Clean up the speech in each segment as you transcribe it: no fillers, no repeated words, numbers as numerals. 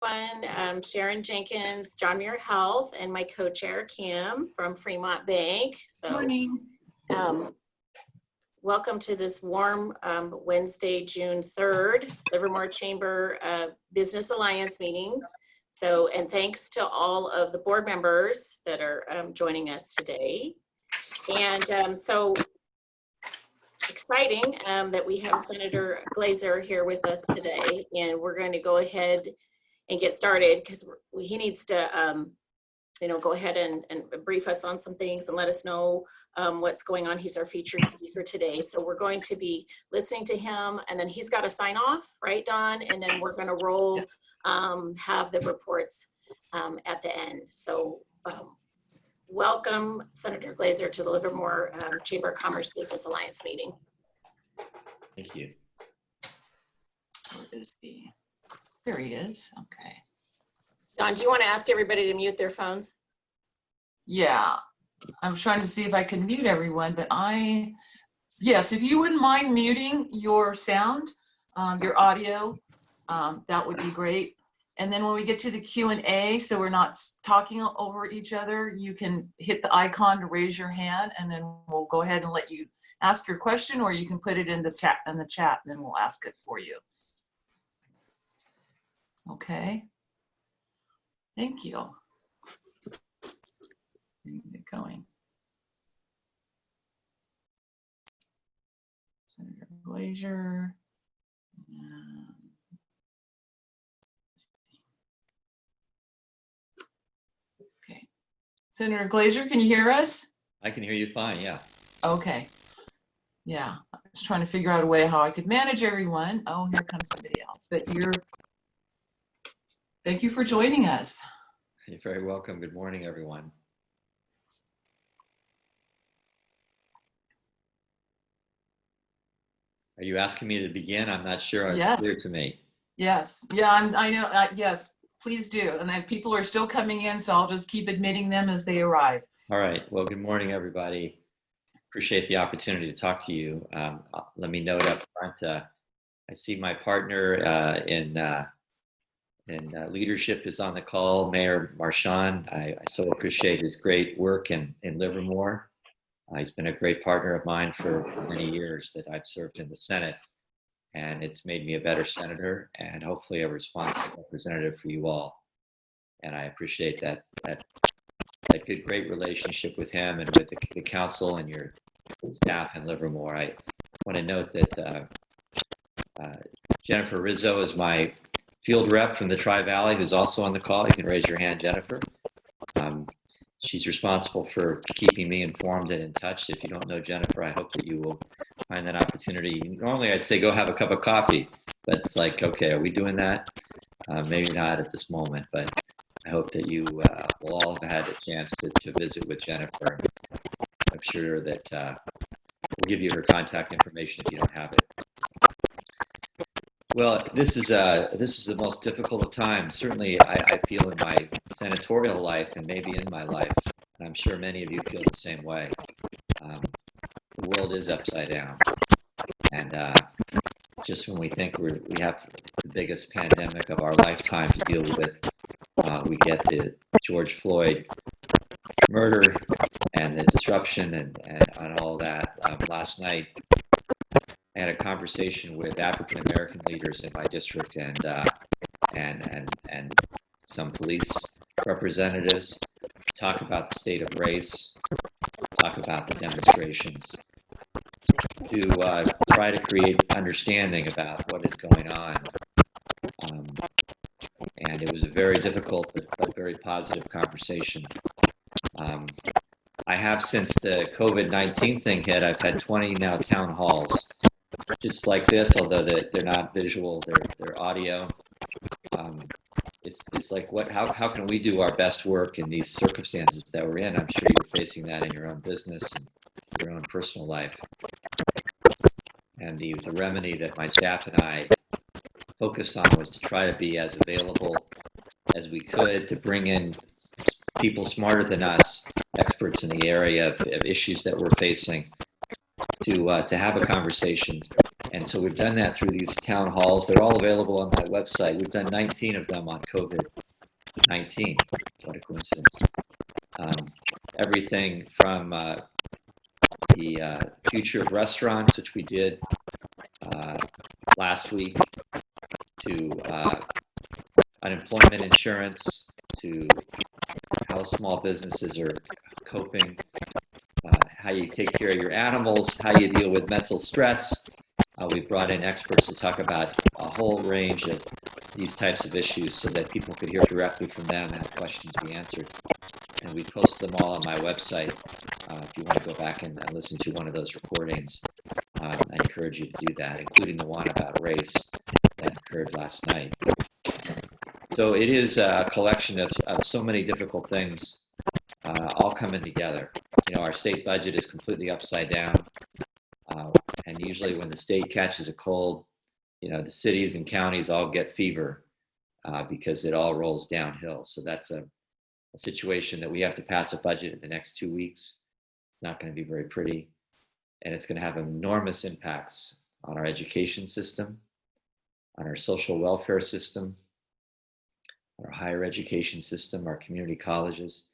everyone. Sharon Jenkins, John Muir Health, and my co-chair, Kim, from Fremont Bank. So, morning. Welcome to this warm Wednesday, June 3rd, Livermore Chamber Business Alliance meeting. So, and thanks to all of the board members that are joining us today. And so exciting that we have Senator Glazer here with us today, and we're going to go ahead and get started because he needs to go ahead and brief us on some things and let us know what's going on. He's our featured speaker today. So we're going to be listening to him, and then he's got to sign off, right, Don? And then we're going to roll, have the reports at the end. So welcome, Senator Glazer, to the Livermore Chamber of Commerce Business Alliance meeting. Thank you. Where is he? There he is. Okay. Don, do you want to ask everybody to mute their phones? Yeah, I'm trying to see if I can mute everyone, but yes, if you wouldn't mind muting your sound, your audio, that would be great. And then when we get to the Q&A, so we're not talking over each other, you can hit the icon to raise your hand, and then we'll go ahead and let you ask your question, or you can put it in the chat, and then we'll ask it for you. Okay. Thank you. Get going. Senator Glazer. Okay. Senator Glazer, can you hear us? I can hear you fine, yeah. Okay. Yeah, I was trying to figure out a way how I could manage everyone. Oh, here comes somebody else. But thank you for joining us. You're very welcome. Good morning, everyone. Are you asking me to begin? I'm not sure it's clear to me. Yes. Yeah, I know. Yes, please do. And people are still coming in, so I'll just keep admitting them as they arrive. All right. Well, good morning, everybody. Appreciate the opportunity to talk to you. Let me note up front, I see my partner in leadership is on the call, Mayor Marchand. I so appreciate his great work in Livermore. He's been a great partner of mine for many years that I've served in the Senate, and it's made me a better senator and hopefully a responsive representative for you all. And I appreciate that good, great relationship with him and with the council and your staff in Livermore. I want to note that Jennifer Rizzo is my field rep from the Tri-Valley, who's also on the call. You can raise your hand, Jennifer. She's responsible for keeping me informed and in touch. If you don't know Jennifer, I hope that you will find that opportunity. Normally I'd say go have a cup of coffee, but it's like, okay, are we doing that? Maybe not at this moment, but I hope that you will all have had a chance to visit with Jennifer. I'm sure that we'll give you her contact information if you don't have it. Well, this is the most difficult of times. Certainly, I feel in my senatorial life and maybe in my life, and I'm sure many of you feel the same way. The world is upside down, and just when we think we have the biggest pandemic of our lifetime to deal with, we get the George Floyd murder and the disruption and all that. Last night, I had a conversation with African American leaders in my district and some police representatives to talk about the state of race, talk about the demonstrations, to try to create understanding about what is going on. And it was a very difficult but very positive conversation. I have, since the COVID-19 thing hit, I've had 20 now town halls just like this, although they're not visual, they're audio. It's like, how can we do our best work in these circumstances that we're in? I'm sure you're facing that in your own business and your own personal life. And the remedy that my staff and I focused on was to try to be as available as we could to bring in people smarter than us, experts in the area of issues that we're facing, to have a conversation And so we've done that through these town halls. They're all available on my website. We've done 19 of them on COVID-19. What a coincidence. Everything from the future of restaurants, which we did last week, to unemployment insurance, to how small businesses are coping, how you take care of your animals, how you deal with mental stress. We brought in experts to talk about a whole range of these types of issues so that people could hear directly from them and have questions be answered. And we post them all on my website. If you want to go back and listen to one of those recordings, I encourage you to do that, including the one about race that occurred last night. So it is a collection of so many difficult things all coming together. You know, our state budget is completely upside down. And usually when the state catches a cold, you know, the cities and counties all get fever because it all rolls downhill. So that's a situation that we have to pass a budget in the next 2 weeks. It's not going to be very pretty. And it's going to have enormous impacts on our education system, on our social welfare system, our higher education system, our community colleges.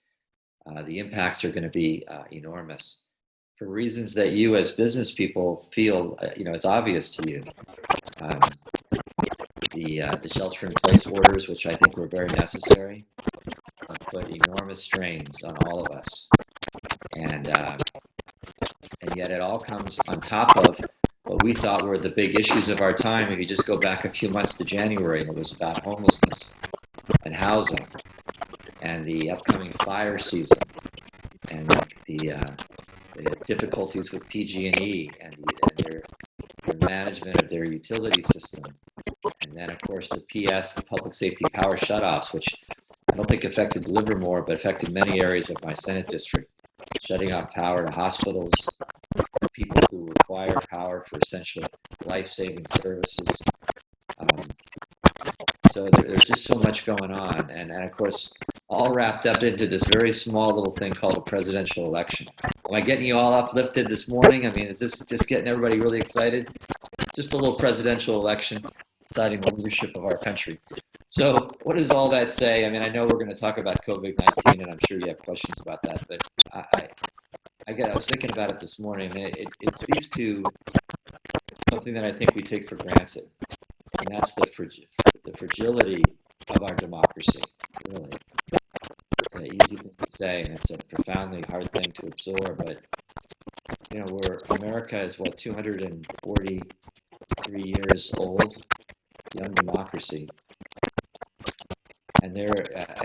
The impacts are going to be enormous for reasons that you as business people feel, you know, it's obvious to you. The shelter in place orders, which I think were very necessary, put enormous strains on all of us. And yet it all comes on top of what we thought were the big issues of our time. If you just go back a few months to January, and it was about homelessness and housing and the upcoming fire season and the difficulties with PG&E and their management of their utility system. And then, of course, the PS, the public safety power shutoffs, which I don't think affected Livermore, but affected many areas of my Senate district, shutting off power to hospitals, people who require power for essential life-saving services. So there's just so much going on. And of course, all wrapped up into this very small little thing called a presidential election. Am I getting you all uplifted this morning? I mean, is this just getting everybody really excited? Just a little presidential election deciding the leadership of our country. So what does all that say? I mean, I know we're going to talk about COVID-19, and I'm sure you have questions about that, but I was thinking about it this morning, and it speaks to something that I think we take for granted, and that's the fragility of our democracy, really. It's an easy thing to say, and it's a profoundly hard thing to absorb, but, you know, America is, what, 243 years old, young democracy. And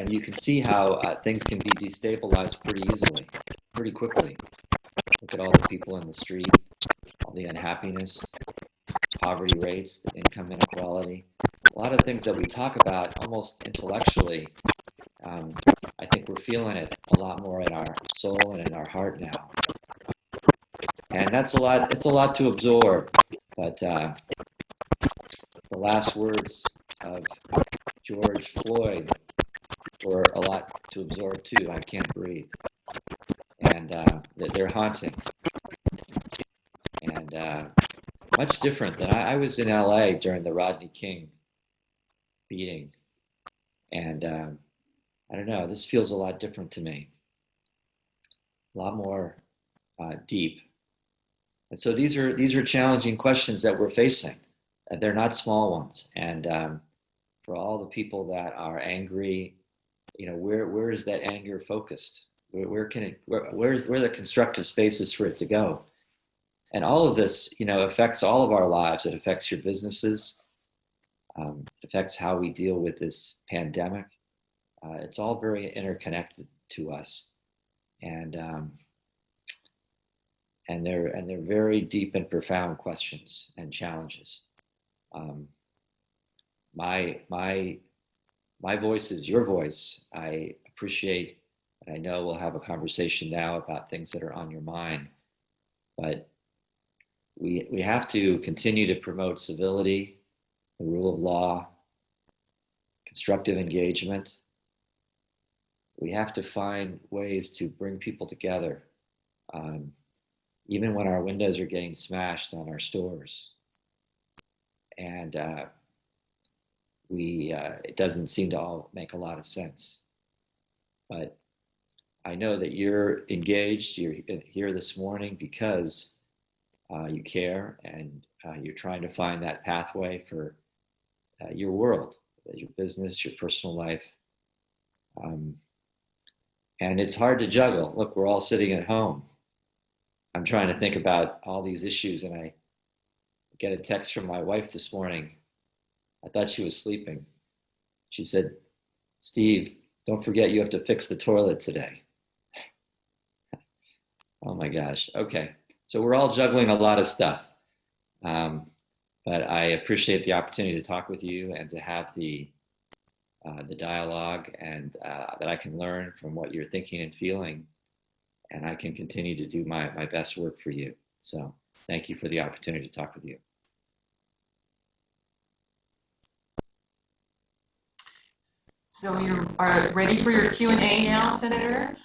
you can see how things can be destabilized pretty easily, pretty quickly. Look at all the people in the street, all the unhappiness, poverty rates, the income inequality, a lot of things that we talk about almost intellectually. I think we're feeling it a lot more in our soul and in our heart now. And that's a lot, it's a lot to absorb, but the last words of George Floyd were a lot to absorb too. I can't breathe. And they're haunting. And much different than I was in LA during the Rodney King beating. And I don't know, this feels a lot different to me. A lot more deep. And so these are challenging questions that we're facing. They're not small ones. And for all the people that are angry, you know, where is that anger focused? Where are the constructive spaces for it to go? And all of this, you know, affects all of our lives. It affects your businesses. It affects how we deal with this pandemic. It's all very interconnected to us, and they're very deep and profound questions and challenges. My voice is your voice. I appreciate, and I know we'll have a conversation now about things that are on your mind, but we have to continue to promote civility, the rule of law, constructive engagement. We have to find ways to bring people together, even when our windows are getting smashed on our stores. and it doesn't seem to all make a lot of sense. But I know that you're engaged. You're here this morning because you care, and you're trying to find that pathway for your world, your business, your personal life. And it's hard to juggle. Look, we're all sitting at home. I'm trying to think about all these issues, and I get a text from my wife this morning. I thought she was sleeping. She said, "Steve, don't forget you have to fix the toilet today." Oh my gosh. Okay. So we're all juggling a lot of stuff. But I appreciate the opportunity to talk with you and to have the dialogue, and that I can learn from what you're thinking and feeling, and I can continue to do my best work for you. So thank you for the opportunity to talk with you. So you are ready for your Q&A now, Senator?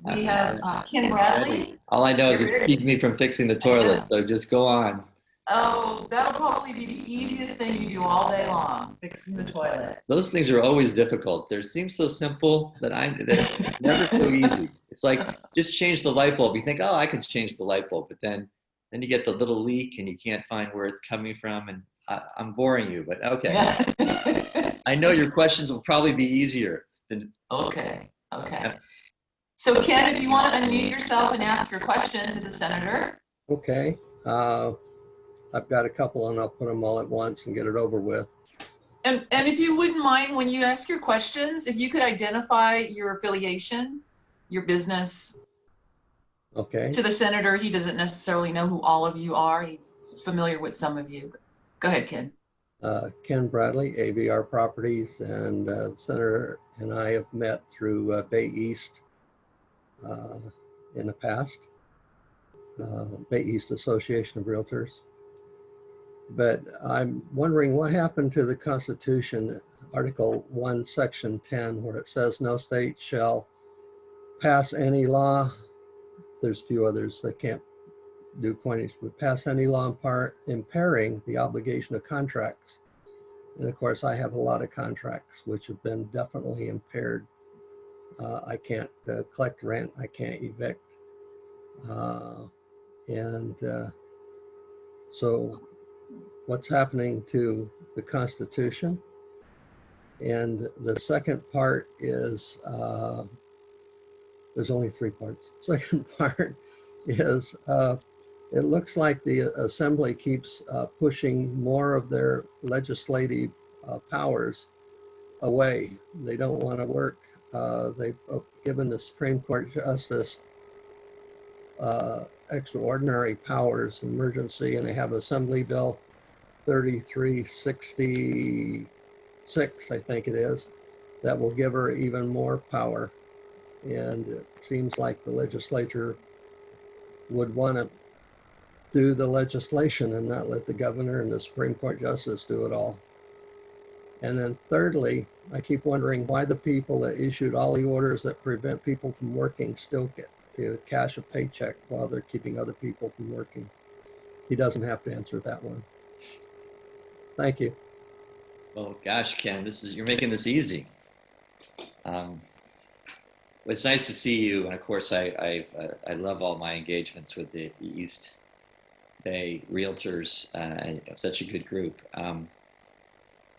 We have Ken Bradley. All I know is it's keeping me from fixing the toilet, so just go on. Oh, that'll probably be the easiest thing you do all day long, fixing the toilet. Those things are always difficult. They seem so simple that they're never so easy. It's like, just change the light bulb. You think, oh, I can change the light bulb, but then you get the little leak and you can't find where it's coming from. And I'm boring you, but okay. Yeah. I know your questions will probably be easier than. Okay. So Ken, if you want to unmute yourself and ask your question to the senator. Okay. I've got a couple and I'll put them all at once and get it over with. And if you wouldn't mind, when you ask your questions, if you could identify your affiliation, your business. Okay. To the senator, he doesn't necessarily know who all of you are. He's familiar with some of you. Go ahead, Ken. Ken Bradley, AVR Properties, and the senator and I have met through Bay East in the past, Bay East Association of Realtors. But I'm wondering what happened to the Constitution, Article 1, Section 10, where it says no state shall pass any law. There's a few others that can't do coinage, but pass any law impairing the obligation of contracts. And of course, I have a lot of contracts which have been definitely impaired. I can't collect rent, I can't evict. So what's happening to the Constitution? And the second part is, there's only three parts. Second part is, it looks like the Assembly keeps pushing more of their legislative powers away. They don't want to work. They've given the Supreme Court Justice extraordinary powers, emergency, and they have Assembly Bill 3366, I think it is, that will give her even more power. And it seems like the legislature would want to do the legislation and not let the governor and the Supreme Court Justice do it all. And then thirdly, I keep wondering why the people that issued all the orders that prevent people from working still get to cash a paycheck while they're keeping other people from working. He doesn't have to answer that one. Thank you. Well, gosh, Ken, you're making this easy. It's nice to see you, and of course, I love all my engagements with the East Bay Realtors, and such a good group.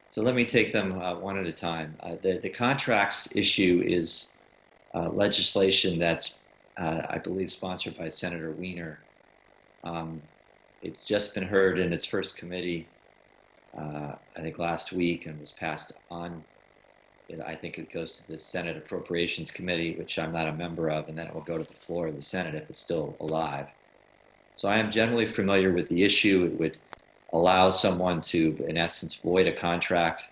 So let me take them one at a time. The contracts issue is legislation that's, I believe, sponsored by Senator Wiener. It's just been heard in its first committee, I think last week, and was passed on. I think it goes to the Senate Appropriations Committee, which I'm not a member of, and then it will go to the floor of the Senate if it's still alive. So I am generally familiar with the issue. It would allow someone to, in essence, void a contract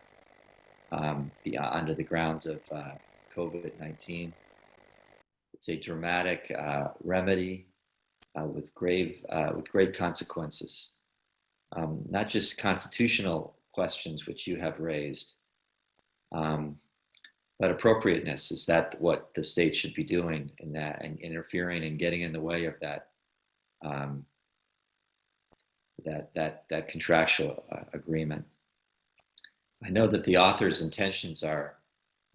under the grounds of COVID-19. It's a dramatic remedy with great consequences. Not just constitutional questions, which you have raised, but appropriateness. Is that what the state should be doing in that, and interfering and getting in the way of that that contractual agreement. I know that the author's intentions are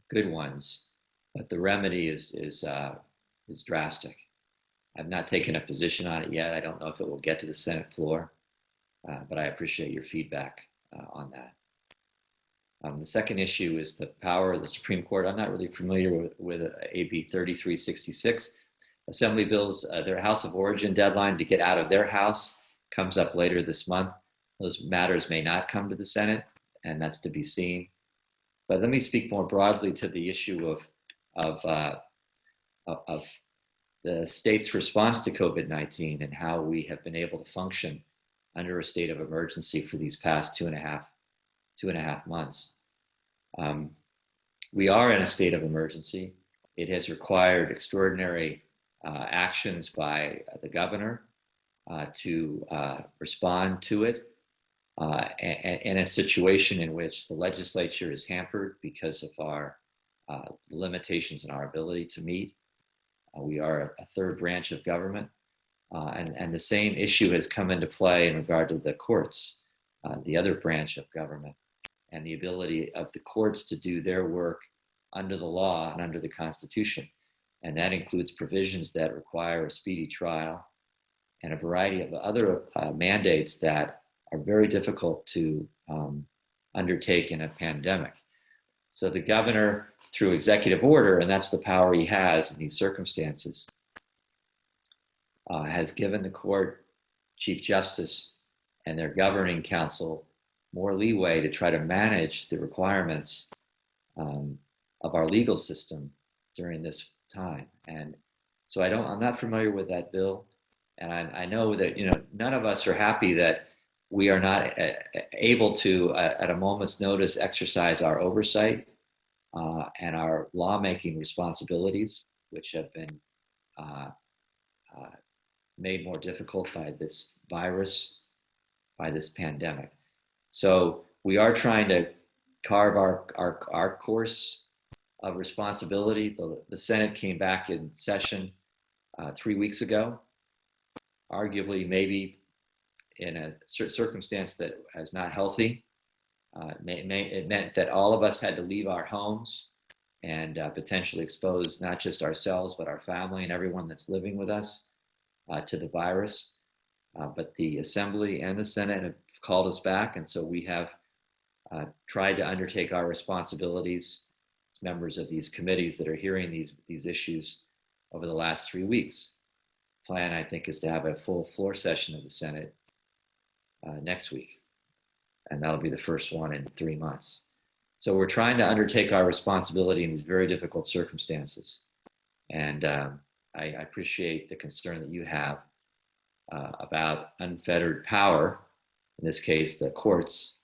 good ones, but the remedy is drastic. I've not taken a position on it yet. I don't know if it will get to the Senate floor, but I appreciate your feedback on that. The second issue is the power of the Supreme Court. I'm not really familiar with AB 3366. Assembly bills, their House of Origin deadline to get out of their House comes up later this month. Those matters may not come to the Senate, and that's to be seen. But let me speak more broadly to the issue of the state's response to COVID-19 and how we have been able to function under a state of emergency for these past two and a half months. We are in a state of emergency. It has required extraordinary actions by the governor to respond to it in a situation in which the legislature is hampered because of our limitations in our ability to meet. We are a third branch of government, and the same issue has come into play in regard to the courts, the other branch of government, and the ability of the courts to do their work under the law and under the Constitution. And that includes provisions that require a speedy trial and a variety of other mandates that are very difficult to undertake in a pandemic. So the governor, through executive order, and that's the power he has in these circumstances, has given the court, Chief Justice, and their governing council more leeway to try to manage the requirements of our legal system during this time. And so I'm not familiar with that bill. And I know that, none of us are happy that we are not able to, at a moment's notice, exercise our oversight and our lawmaking responsibilities, which have been made more difficult by this virus, by this pandemic. So we are trying to carve our course of responsibility. The Senate came back in session 3 weeks ago, arguably maybe in a circumstance that is not healthy. It meant that all of us had to leave our homes and potentially expose not just ourselves, but our family and everyone that's living with us to the virus. But the Assembly and the Senate have called us back, and so we have tried to undertake our responsibilities as members of these committees that are hearing these issues over the last 3 weeks. Plan, I think, is to have a full floor session of the Senate next week, and that'll be the first one in 3 months. So we're trying to undertake our responsibility in these very difficult circumstances, and I appreciate the concern that you have about unfettered power, in this case, the courts,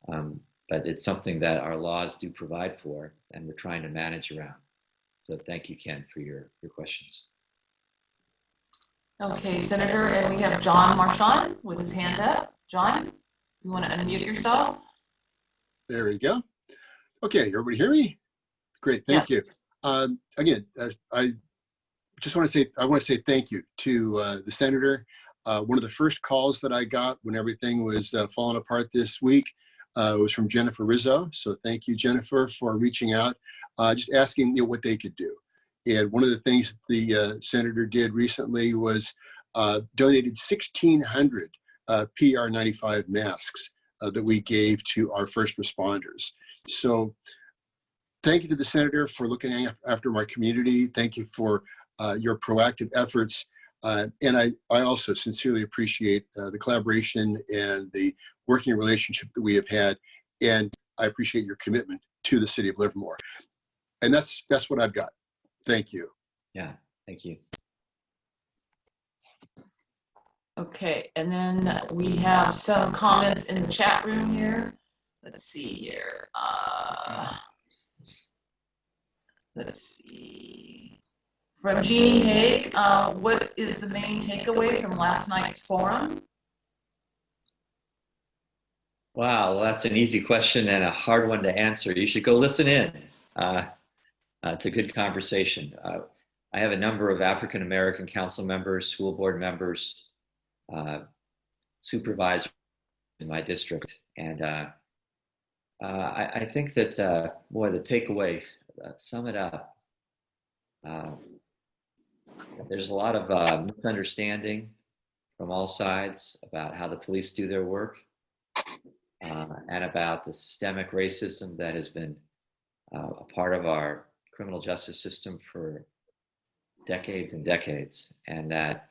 but it's something that our laws do provide for, and we're trying to manage around. So thank you, Ken, for your questions. Okay, Senator, and we have John Marchand with his hand up. John, you want to unmute yourself? There we go. Okay, everybody hear me? Great, thank you. Again, I want to say thank you to the senator. One of the first calls that I got when everything was falling apart this week was from Jennifer Rizzo. So thank you, Jennifer, for reaching out, just asking what they could do. And one of the things the senator did recently was donated 1,600 PR95 masks that we gave to our first responders. So thank you to the senator for looking after my community. Thank you for your proactive efforts. And I also sincerely appreciate the collaboration and the working relationship that we have had. And I appreciate your commitment to the city of Livermore. And that's what I've got. Thank you. Yeah, thank you. Okay, and then we have some comments in the chat room here. Let's see here. Let's see. From Jeannie Haig, what is the main takeaway from last night's forum? Wow, well, that's an easy question and a hard one to answer. You should go listen in to good conversation. I have a number of African-American council members, school board members, supervisor in my district. And I think that, boy, the takeaway, sum it up, there's a lot of misunderstanding from all sides about how the police do their work, and about the systemic racism that has been a part of our criminal justice system for decades and decades, and that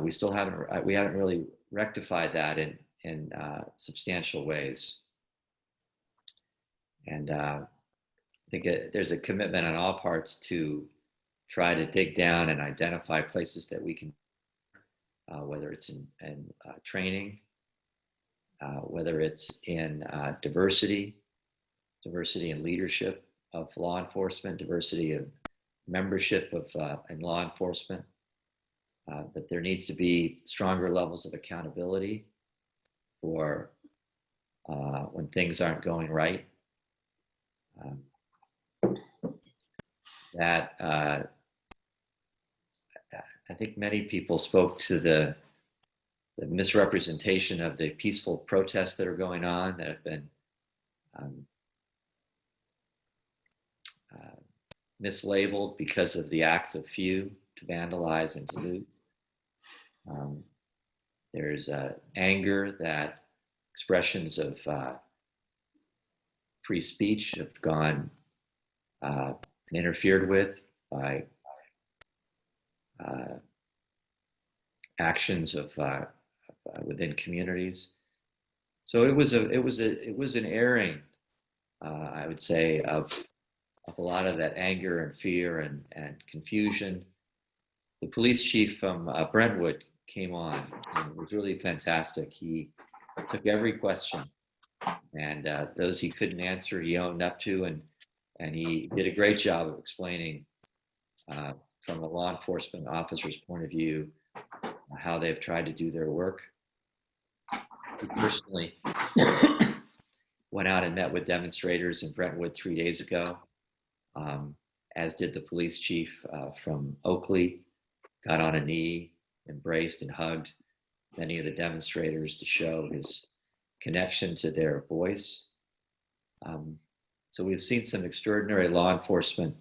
we haven't really rectified that in substantial ways. And I think there's a commitment on all parts to try to dig down and identify places that we can, whether it's in training, whether it's in diversity in leadership of law enforcement, diversity of membership of in law enforcement, that there needs to be stronger levels of accountability for when things aren't going right. That I think many people spoke to the misrepresentation of the peaceful protests that are going on that have been mislabeled because of the acts of few to vandalize and to loot. There's anger that expressions of free speech have gone and interfered with by actions of within communities. So it was an airing, I would say, of a lot of that anger and fear and confusion. The police chief from Brentwood came on, and it was really fantastic. He took every question, and those he couldn't answer, he owned up to, and he did a great job of explaining from a law enforcement officer's point of view how they've tried to do their work. He personally went out and met with demonstrators in Brentwood 3 days ago, as did the police chief from Oakley, got on a knee, embraced and hugged many of the demonstrators to show his connection to their voice. So we've seen some extraordinary law enforcement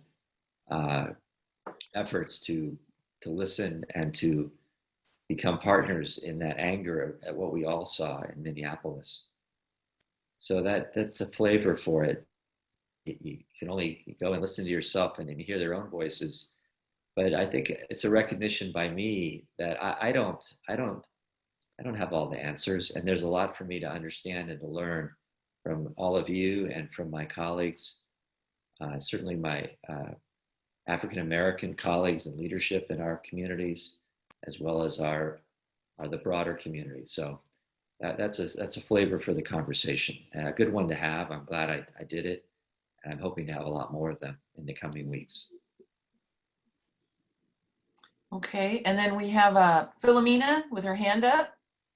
efforts to listen and to become partners in that anger at what we all saw in Minneapolis. So that's a flavor for it. You can only go and listen to yourself and hear their own voices. But I think it's a recognition by me that I don't have all the answers, and there's a lot for me to understand and to learn from all of you and from my colleagues, certainly my African American colleagues in leadership in our communities, as well as the broader community. So that's a flavor for the conversation, and a good one to have. I'm glad I did it, and I'm hoping to have a lot more of them in the coming weeks. Okay, and then we have Philomena with her hand up.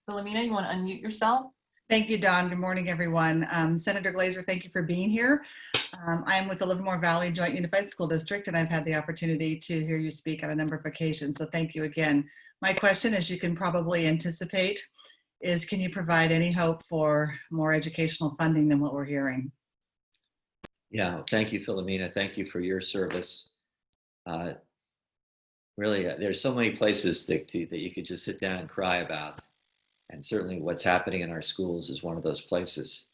Philomena, you want to unmute yourself? Thank you, Don. Good morning, everyone. Senator Glazer, thank you for being here. I am with the Livermore Valley Joint Unified School District, and I've had the opportunity to hear you speak on a number of occasions, so thank you again. My question, as you can probably anticipate, is can you provide any hope for more educational funding than what we're hearing? Yeah, thank you, Philomena. Thank you for your service. Really, there's so many places that you could just sit down and cry about. And certainly what's happening in our schools is one of those places.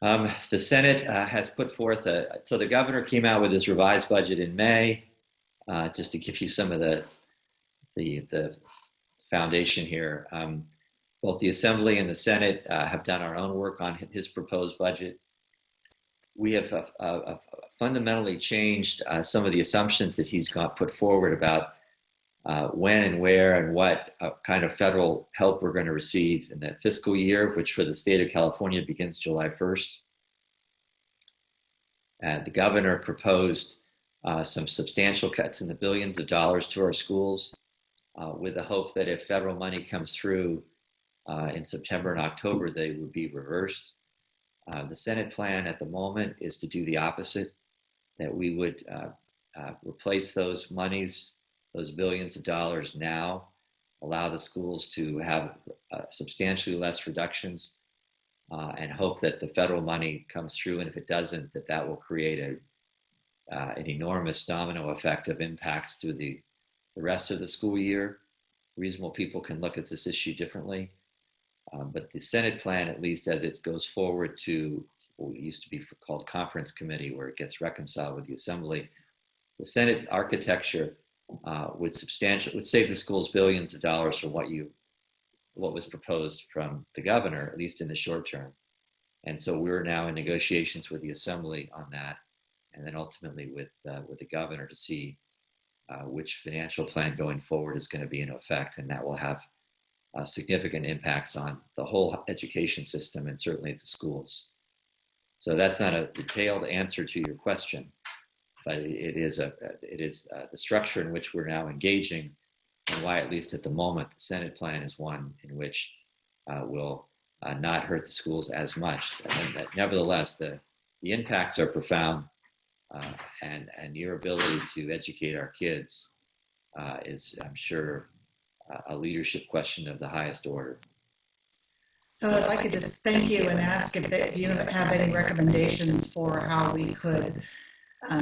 The Senate has put forth so the governor came out with his revised budget in May, just to give you some of the foundation here. Both the Assembly and the Senate have done our own work on his proposed budget. We have fundamentally changed some of the assumptions that he's put forward about when and where and what kind of federal help we're going to receive in that fiscal year, which for the state of California begins July 1st. The governor proposed some substantial cuts in the billions of dollars to our schools, with the hope that if federal money comes through in September and October, they would be reversed. The Senate plan at the moment is to do the opposite, that we would replace those monies, those billions of dollars now, allow the schools to have substantially less reductions, and hope that the federal money comes through. And if it doesn't, that will create an enormous domino effect of impacts through the rest of the school year. Reasonable people can look at this issue differently. But the Senate plan, at least as it goes forward to what used to be called conference committee, where it gets reconciled with the Assembly, the Senate architecture would save the schools billions of dollars from what was proposed from the governor, at least in the short term. And so we're now in negotiations with the Assembly on that, and then ultimately with the governor to see which financial plan going forward is going to be in effect, and that will have significant impacts on the whole education system and certainly at the schools. So that's not a detailed answer to your question, but it is the structure in which we're now engaging, and why, at least at the moment, the Senate plan is one in which will not hurt the schools as much. And nevertheless, the impacts are profound, and your ability to educate our kids is, I'm sure, a leadership question of the highest order. So if I could just thank you and ask if you have any recommendations for how we could,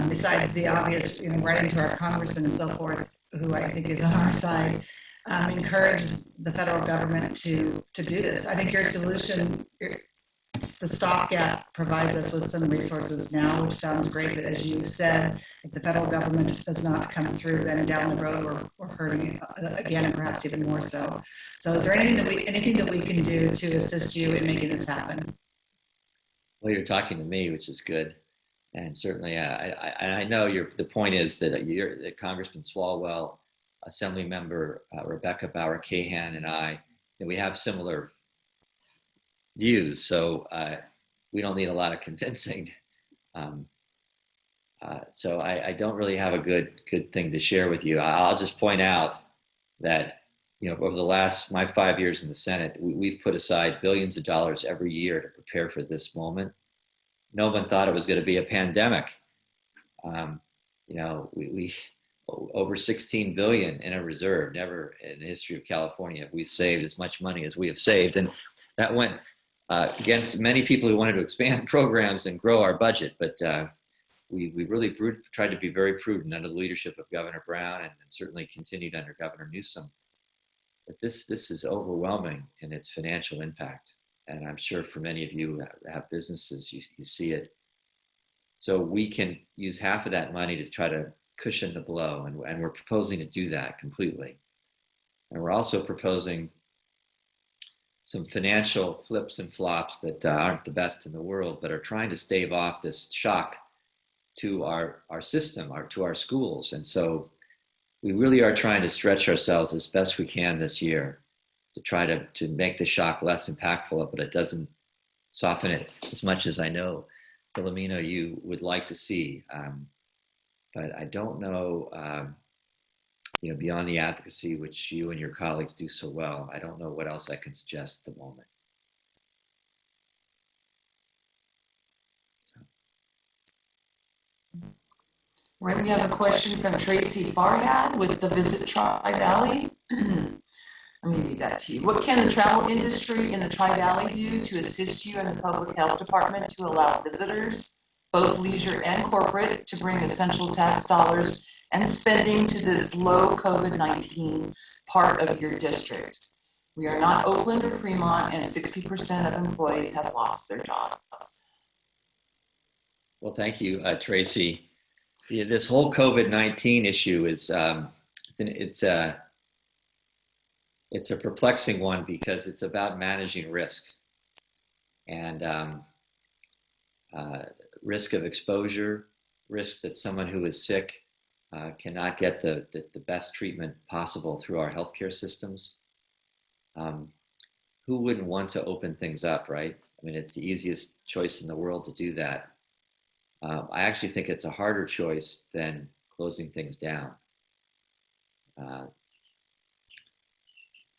besides the obvious, writing to our congressman and so forth, who I think is on our side, encourage the federal government to do this. I think your solution, the stopgap, provides us with some resources now, which sounds great, but as you said, if the federal government does not come through, then down the road we're hurting again, and perhaps even more so. So is there anything that we can do to assist you in making this happen? Well, you're talking to me, which is good. And certainly, I know the point is that Congressman Swalwell, Assembly Member Rebecca Bauer-Cahan, and I, we have similar views, so we don't need a lot of convincing. So I don't really have a good thing to share with you. I'll just point out that over the last my 5 years in the Senate, we've put aside billions of dollars every year to prepare for this moment. No one thought it was going to be a pandemic. We over 16 billion in a reserve. Never in the history of California have we saved as much money as we have saved, and that went against many people who wanted to expand programs and grow our budget. But we really tried to be very prudent under the leadership of Governor Brown, and certainly continued under Governor Newsom. But this is overwhelming in its financial impact. And I'm sure for many of you who have businesses, you see it. So we can use half of that money to try to cushion the blow, and we're proposing to do that completely. And we're also proposing some financial flips and flops that aren't the best in the world, but are trying to stave off this shock to our system, to our schools. And so we really are trying to stretch ourselves as best we can this year to try to make the shock less impactful, but it doesn't soften it as much as I know, Philomena, you would like to see. But I don't know, beyond the advocacy, which you and your colleagues do so well, I don't know what else I can suggest at the moment. Right, we have a question from Tracy Farhad with the Visit Tri-Valley. Let me read that to you. What can the travel industry in the Tri-Valley do to assist you and the public health department to allow visitors, both leisure and corporate, to bring essential tax dollars and spending to this low COVID-19 part of your district? We are not Oakland or Fremont, and 60% of employees have lost their jobs. Well, thank you, Tracy. Yeah, this whole COVID-19 issue is it's a perplexing one, because it's about managing risk, and risk of exposure, risk that someone who is sick cannot get the best treatment possible through our healthcare systems. Who wouldn't want to open things up, right? I mean, it's the easiest choice in the world to do that. I actually think it's a harder choice than closing things down,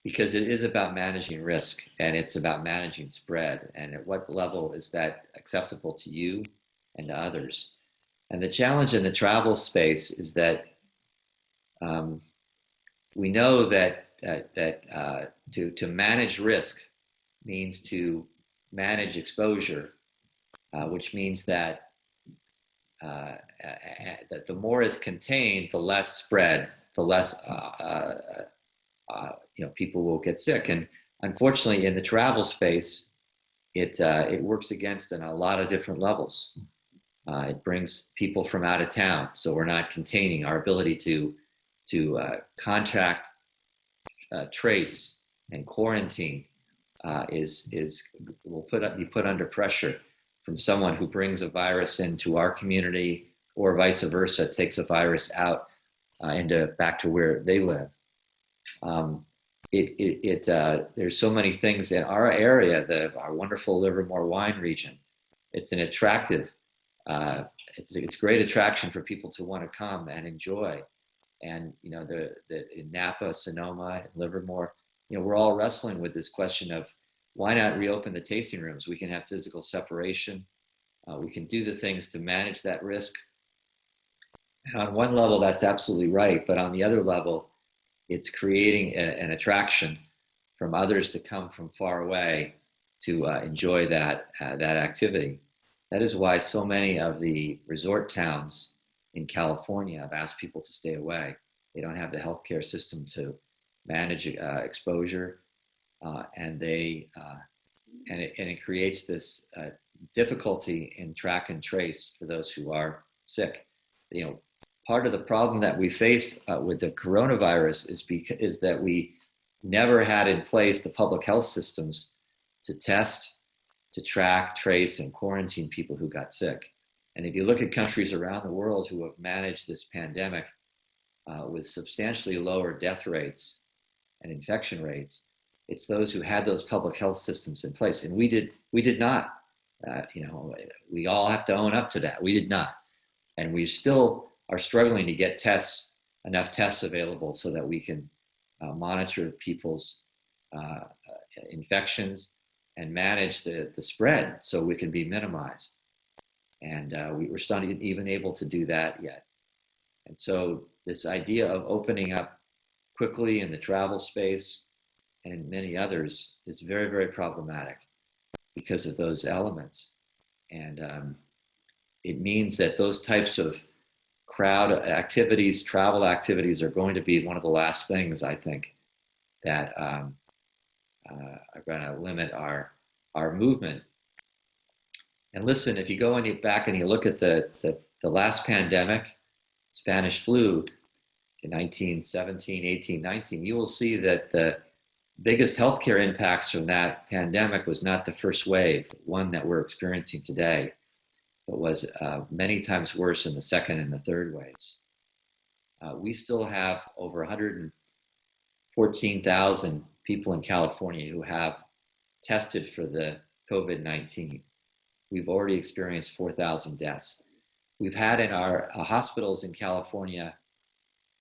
because it is about managing risk, and it's about managing spread, and at what level is that acceptable to you and to others. And the challenge in the travel space is that we know that to manage risk means to manage exposure, which means that that the more it's contained, the less spread, the less people will get sick. And unfortunately, in the travel space, it works against on a lot of different levels. It brings people from out of town, so we're not containing our ability to contact, trace, and quarantine will be put under pressure from someone who brings a virus into our community, or vice versa, takes a virus out back to where they live. There's so many things in our area, our wonderful Livermore wine region. It's an attractive, it's great attraction for people to want to come and enjoy. And in Napa, Sonoma, and Livermore, we're all wrestling with this question of why not reopen the tasting rooms? We can have physical separation. We can do the things to manage that risk. And on one level, that's absolutely right. But on the other level, it's creating an attraction from others to come from far away to enjoy that activity. That is why so many of the resort towns in California have asked people to stay away. They don't have the healthcare system to manage exposure, and it creates this difficulty in track and trace for those who are sick. Part of the problem that we faced with the coronavirus is that we never had in place the public health systems to test, to track, trace, and quarantine people who got sick. And if you look at countries around the world who have managed this pandemic with substantially lower death rates and infection rates, it's those who had those public health systems in place. And we did not. We all have to own up to that. We did not. And we still are struggling to get enough tests available so that we can monitor people's infections and manage the spread so we can be minimized. And we're starting even able to do that yet. And so this idea of opening up quickly in the travel space and many others is very, very problematic because of those elements. And it means that those types of crowd activities, travel activities, are going to be one of the last things, I think, that are going to limit our movement. And listen, if you go back and you look at the last pandemic, Spanish flu, in 1917, 18, 19, you will see that the biggest healthcare impacts from that pandemic was not the first wave, one that we're experiencing today, but was many times worse in the second and the third waves. We still have over 114,000 people in California who have tested for the COVID-19. We've already experienced 4,000 deaths. We've had in our hospitals in California,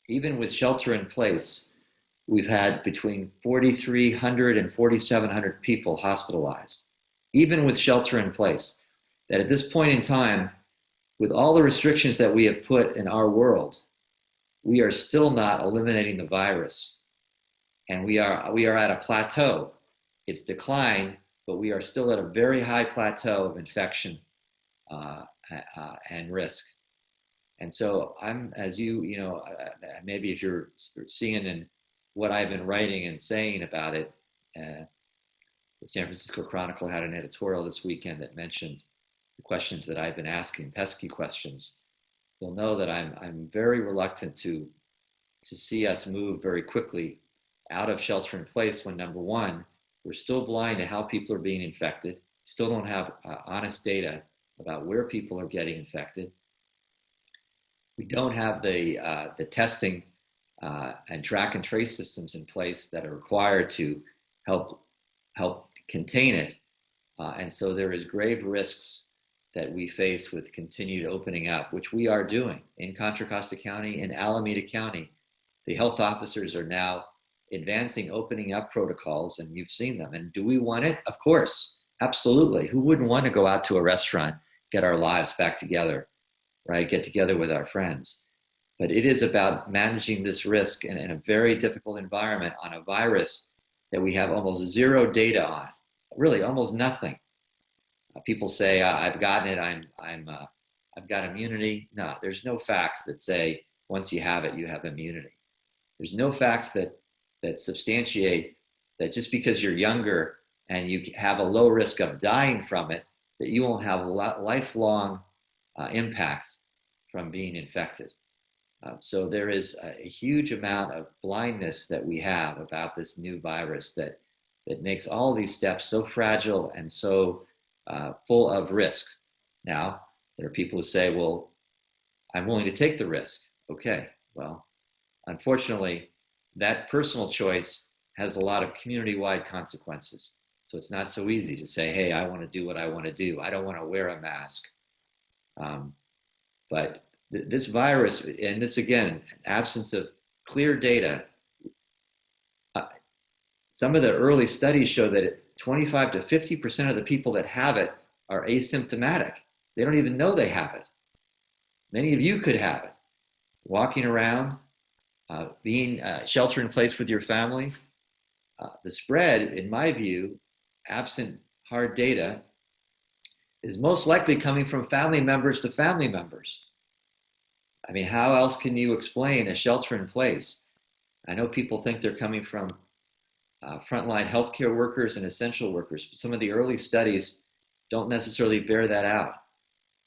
even with shelter in place, we've had between 4,300 and 4,700 people hospitalized, even with shelter in place. That at this point in time, with all the restrictions that we have put in our world, we are still not eliminating the virus. And we are at a plateau. It's declined, but we are still at a very high plateau of infection and risk. And so maybe if you're seeing in what I've been writing and saying about it, the San Francisco Chronicle had an editorial this weekend that mentioned the questions that I've been asking, pesky questions. You'll know that I'm very reluctant to see us move very quickly out of shelter in place when, number one, we're still blind to how people are being infected, still don't have honest data about where people are getting infected. We don't have the testing and track and trace systems in place that are required to help contain it. And so there is grave risks that we face with continued opening up, which we are doing in Contra Costa County, in Alameda County. The health officers are now advancing opening up protocols, and you've seen them. And do we want it? Of course, absolutely. Who wouldn't want to go out to a restaurant, get our lives back together, right? Get together with our friends. But it is about managing this risk in a very difficult environment on a virus that we have almost zero data on, really almost nothing. People say, I've gotten it, I've got immunity. No, there's no facts that say once you have it, you have immunity. There's no facts that substantiate that just because you're younger and you have a low risk of dying from it, that you won't have lifelong impacts from being infected. So there is a huge amount of blindness that we have about this new virus that makes all these steps so fragile and so full of risk. Now, there are people who say, well, I'm willing to take the risk. Okay, well, unfortunately, that personal choice has a lot of community-wide consequences. So it's not so easy to say, hey, I want to do what I want to do. I don't want to wear a mask. But this virus, and this again, absence of clear data, some of the early studies show that 25 to 50% of the people that have it are asymptomatic. They don't even know they have it. Many of you could have it. Walking around, being shelter in place with your family. The spread, in my view, absent hard data, is most likely coming from family members to family members. I mean, how else can you explain a shelter in place? I know people think they're coming from frontline healthcare workers and essential workers, but some of the early studies don't necessarily bear that out.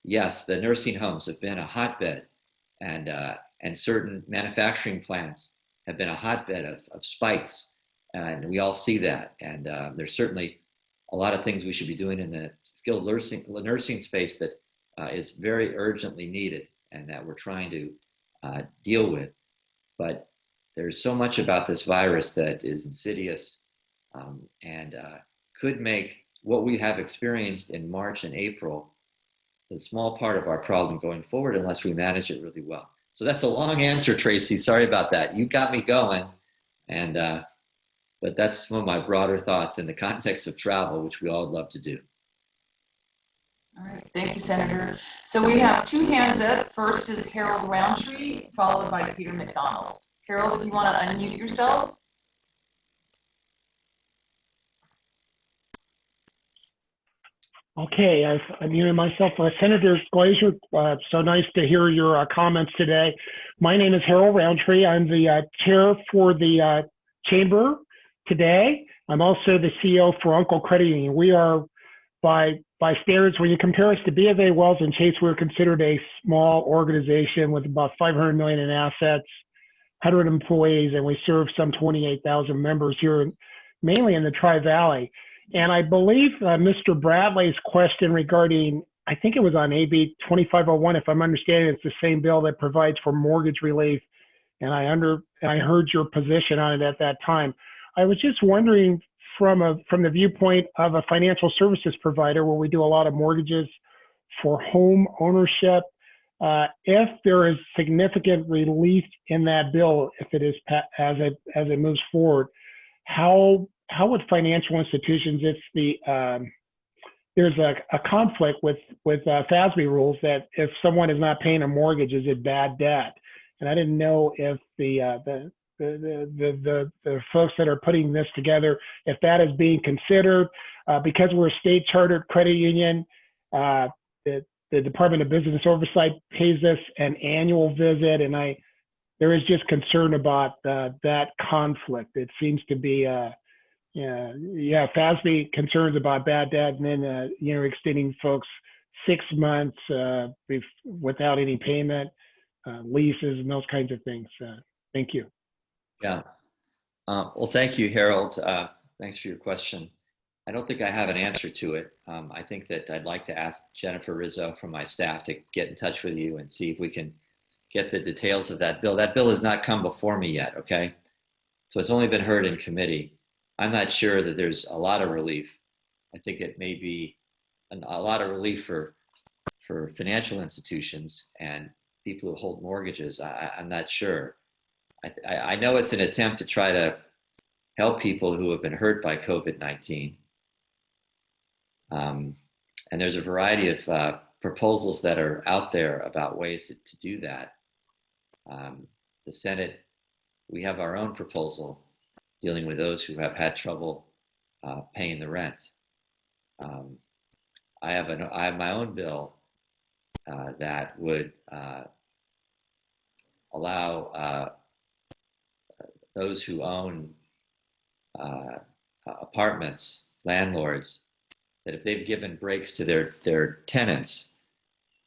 Yes, the nursing homes have been a hotbed, and certain manufacturing plants have been a hotbed of spikes, and we all see that. And there's certainly a lot of things we should be doing in the skilled nursing space that is very urgently needed and that we're trying to deal with. But there's so much about this virus that is insidious and could make what we have experienced in March and April a small part of our problem going forward unless we manage it really well. So that's a long answer, Tracy. Sorry about that. You got me going. And but that's some of my broader thoughts in the context of travel, which we all love to do. All right, thank you, Senator. So we have two hands up. First is Harold Roundtree, followed by Peter McDonald. Harold, if you want to unmute yourself. Okay, I've muted myself. Senator Glazer, so nice to hear your comments today. My name is Harold Roundtree. I'm the chair for the chamber today. I'm also the CEO for Uncle Credit Union. We are, by standards, when you compare us to B of A, Wells, and Chase, we're considered a small organization with about 500 million in assets, 100 employees, and we serve some 28,000 members here, mainly in the Tri-Valley. And I believe Mr. Bradley's question regarding, I think it was on AB 2501, if I'm understanding, it's the same bill that provides for mortgage relief. And I heard your position on it at that time. I was just wondering from the viewpoint of a financial services provider where we do a lot of mortgages for home ownership, if there is significant relief in that bill, if it is as it moves forward, how would financial institutions, if there's a conflict with FASB rules that if someone is not paying a mortgage, is it bad debt? And I didn't know if the folks that are putting this together, if that is being considered, because we're a state chartered credit union. The Department of Business Oversight pays us an annual visit, and there is just concern about that conflict. It seems to be FASB concerns about bad debt, and then extending folks 6 months without any payment, leases, and those kinds of things. Thank you. Yeah. Well, thank you, Harold. Thanks for your question. I don't think I have an answer to it. I think that I'd like to ask Jennifer Rizzo from my staff to get in touch with you and see if we can get the details of that bill. That bill has not come before me yet, okay? So it's only been heard in committee. I'm not sure that there's a lot of relief. I think it may be a lot of relief for financial institutions and people who hold mortgages. I'm not sure. I know it's an attempt to try to help people who have been hurt by COVID-19. And there's a variety of proposals that are out there about ways to do that. The Senate, we have our own proposal dealing with those who have had trouble paying the rent. I have my own bill that would allow those who own apartments, landlords, that if they've given breaks to their tenants,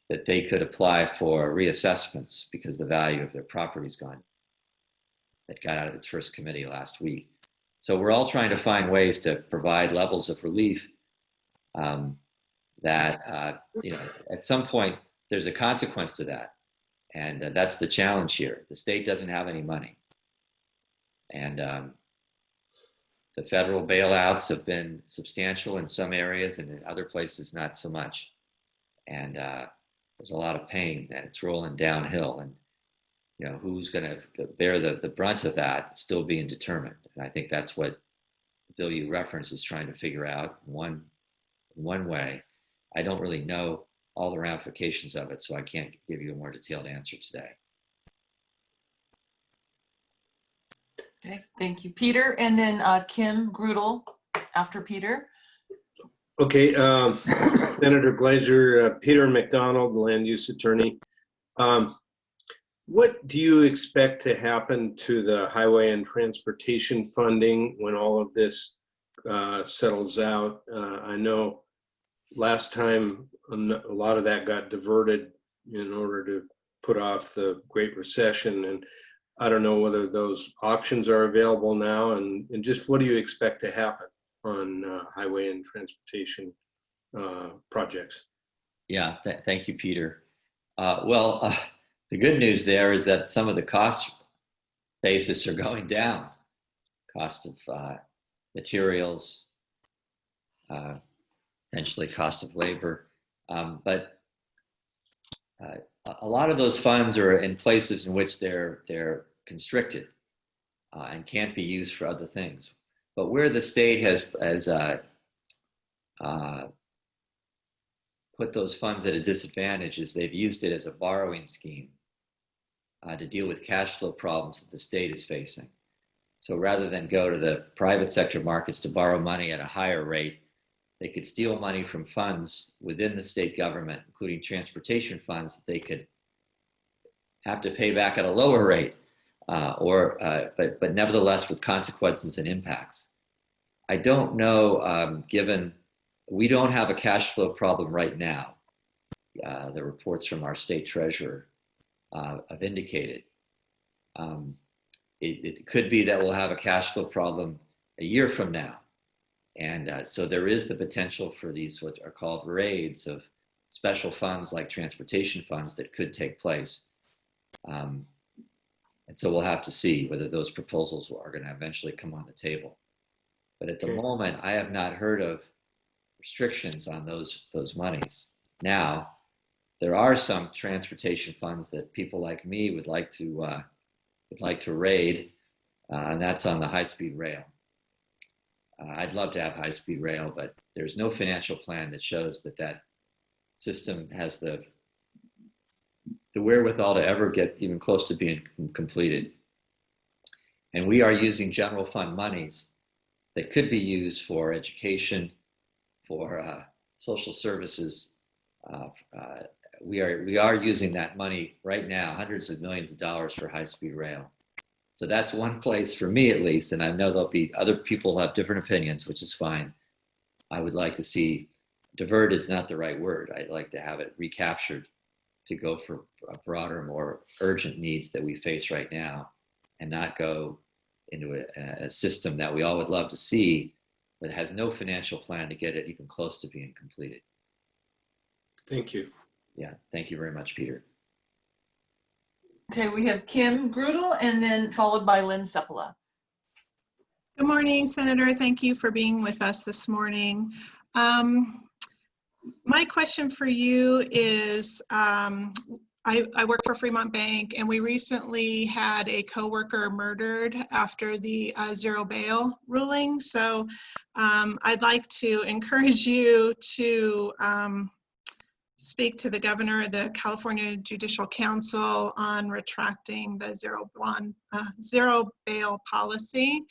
that they could apply for reassessments because the value of their property's gone. That got out of its first committee last week. So we're all trying to find ways to provide levels of relief that, at some point there's a consequence to that. And that's the challenge here. The state doesn't have any money. And the federal bailouts have been substantial in some areas and in other places not so much. And there's a lot of pain and it's rolling downhill. And who's going to bear the brunt of that still being determined. And I think that's what the bill you reference is trying to figure out in one way. I don't really know all the ramifications of it, so I can't give you a more detailed answer today. Okay, thank you, Peter. And then Kim Grudel after Peter. Okay, Senator Glazer, Peter McDonald, land use attorney. What do you expect to happen to the highway and transportation funding when all of this settles out? I know last time a lot of that got diverted in order to put off the Great Recession, and I don't know whether those options are available now, and just what do you expect to happen on highway and transportation projects? Yeah, thank you, Peter. The good news there is that some of the cost basis are going down. Cost of materials, potentially cost of labor. But a lot of those funds are in places in which they're constricted and can't be used for other things. But where the state has put those funds at a disadvantage is they've used it as a borrowing scheme to deal with cash flow problems that the state is facing. So rather than go to the private sector markets to borrow money at a higher rate, they could steal money from funds within the state government, including transportation funds that they could have to pay back at a lower rate, but nevertheless with consequences and impacts. I don't know, given we don't have a cash flow problem right now. The reports from our state treasurer have indicated. It could be that we'll have a cash flow problem a year from now. And so there is the potential for these what are called raids of special funds like transportation funds that could take place. And so we'll have to see whether those proposals are going to eventually come on the table. But at the moment, I have not heard of restrictions on those monies. Now, there are some transportation funds that people like me would like to raid, and that's on the high-speed rail. I'd love to have high-speed rail, but there's no financial plan that shows that system has the wherewithal to ever get even close to being completed. And we are using general fund monies that could be used for education, for social services. We are using that money right now, hundreds of millions of dollars for high-speed rail. So that's one place for me at least, and I know there'll be other people who have different opinions, which is fine. I would like to see diverted is not the right word. I'd like to have it recaptured to go for broader, more urgent needs that we face right now, and not go into a system that we all would love to see, but has no financial plan to get it even close to being completed. Thank you. Yeah, thank you very much, Peter. Okay, we have Kim Grudel and then followed by Lynn Seppala. Good morning, Senator. Thank you for being with us this morning. My question for you is, I work for Fremont Bank, and we recently had a coworker murdered after the zero bail ruling. So I'd like to encourage you to speak to the governor of the California Judicial Council on retracting the zero bail policy.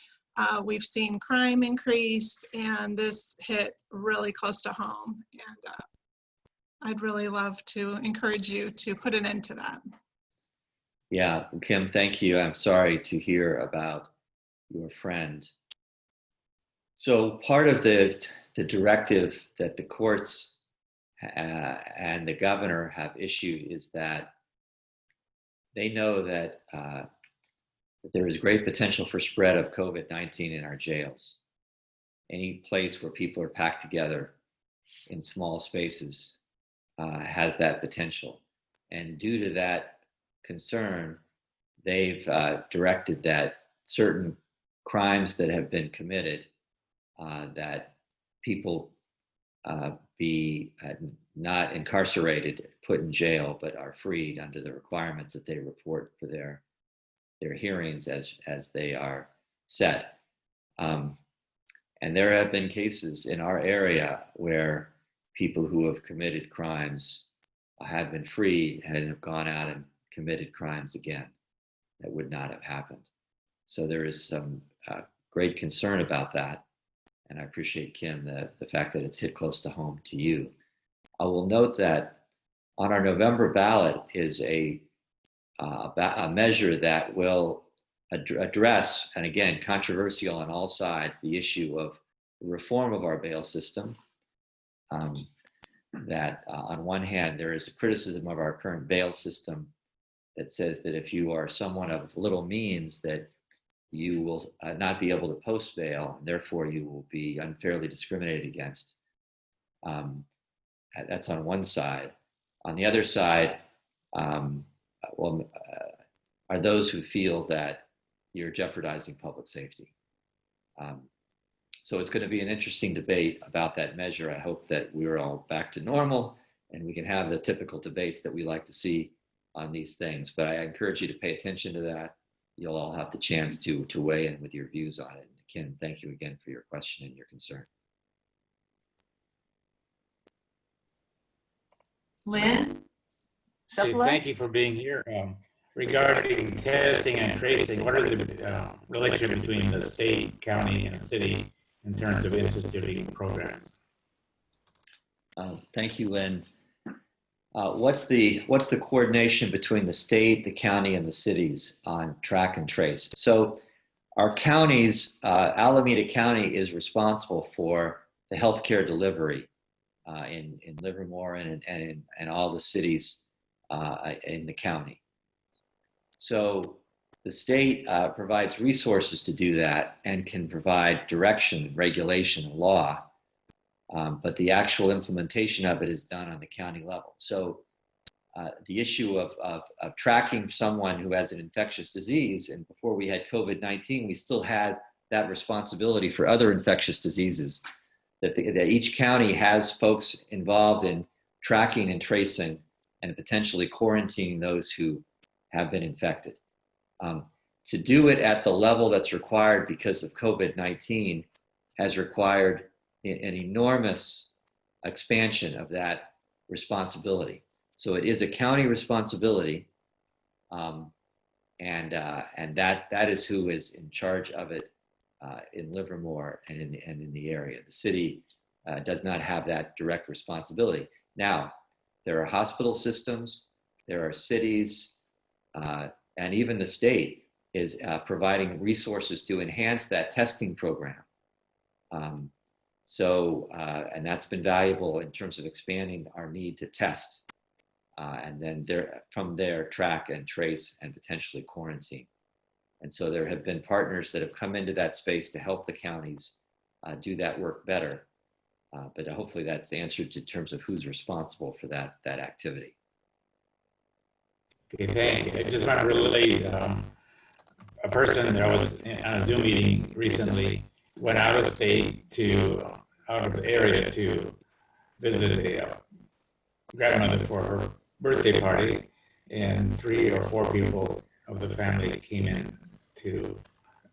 We've seen crime increase, and this hit really close to home. And I'd really love to encourage you to put an end to that. Yeah, Kim, thank you. I'm sorry to hear about your friend. So part of the directive that the courts and the governor have issued is that they know that there is great potential for spread of COVID-19 in our jails. Any place where people are packed together in small spaces has that potential. And due to that concern, they've directed that certain crimes that have been committed, that people be not incarcerated, put in jail, but are freed under the requirements that they report for their hearings as they are set. And there have been cases in our area where people who have committed crimes have been freed and have gone out and committed crimes again that would not have happened. So there is some great concern about that. And I appreciate, Kim, the fact that it's hit close to home to you. I will note that on our November ballot is a measure that will address, and again, controversial on all sides, the issue of the reform of our bail system. That on one hand, there is a criticism of our current bail system that says that if you are someone of little means, that you will not be able to post bail, and therefore you will be unfairly discriminated against. That's on one side. On the other side, are those who feel that you're jeopardizing public safety. So it's going to be an interesting debate about that measure. I hope that we're all back to normal and we can have the typical debates that we like to see on these things. But I encourage you to pay attention to that. You'll all have the chance to weigh in with your views on it. Kim, thank you again for your question and your concern. Lynn? Steve, thank you for being here. Regarding testing and tracing, what are the relationship between the state, county, and city in terms of instituting programs? Thank you, Lynn. What's the coordination between the state, the county, and the cities on track and trace? So our counties, Alameda County is responsible for the healthcare delivery in Livermore and all the cities in the county. So the state provides resources to do that and can provide direction, regulation, law, but the actual implementation of it is done on the county level. So the issue of tracking someone who has an infectious disease, and before we had COVID-19, we still had that responsibility for other infectious diseases, that each county has folks involved in tracking and tracing and potentially quarantining those who have been infected. To do it at the level that's required because of COVID-19 has required an enormous expansion of that responsibility. So it is a county responsibility, and that is who is in charge of it in Livermore and in the area. The city does not have that direct responsibility. Now, there are hospital systems, there are cities, and even the state is providing resources to enhance that testing program. And that's been valuable in terms of expanding our need to test. And then from there, track and trace and potentially quarantine. And so there have been partners that have come into that space to help the counties do that work better. But hopefully that's answered in terms of who's responsible for that activity. Okay, thanks. I just want to relate a person that was on a Zoom meeting recently went out of state out of the area to visit a grandmother for her birthday party, and 3 or 4 people of the family came in to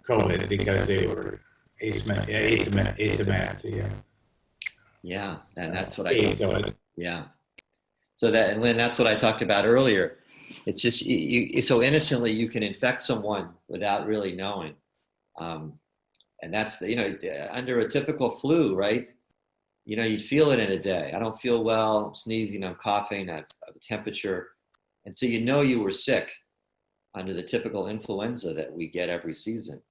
COVID because they were asymptomatic. Yeah, and that's what I told. Yeah. So that, and Lynn, that's what I talked about earlier. It's just, so innocently you can infect someone without really knowing. And that's, under a typical flu, right? You'd feel it in a day. I don't feel well, I'm sneezing, I'm coughing, I have a temperature. And so you were sick under the typical influenza that we get every season.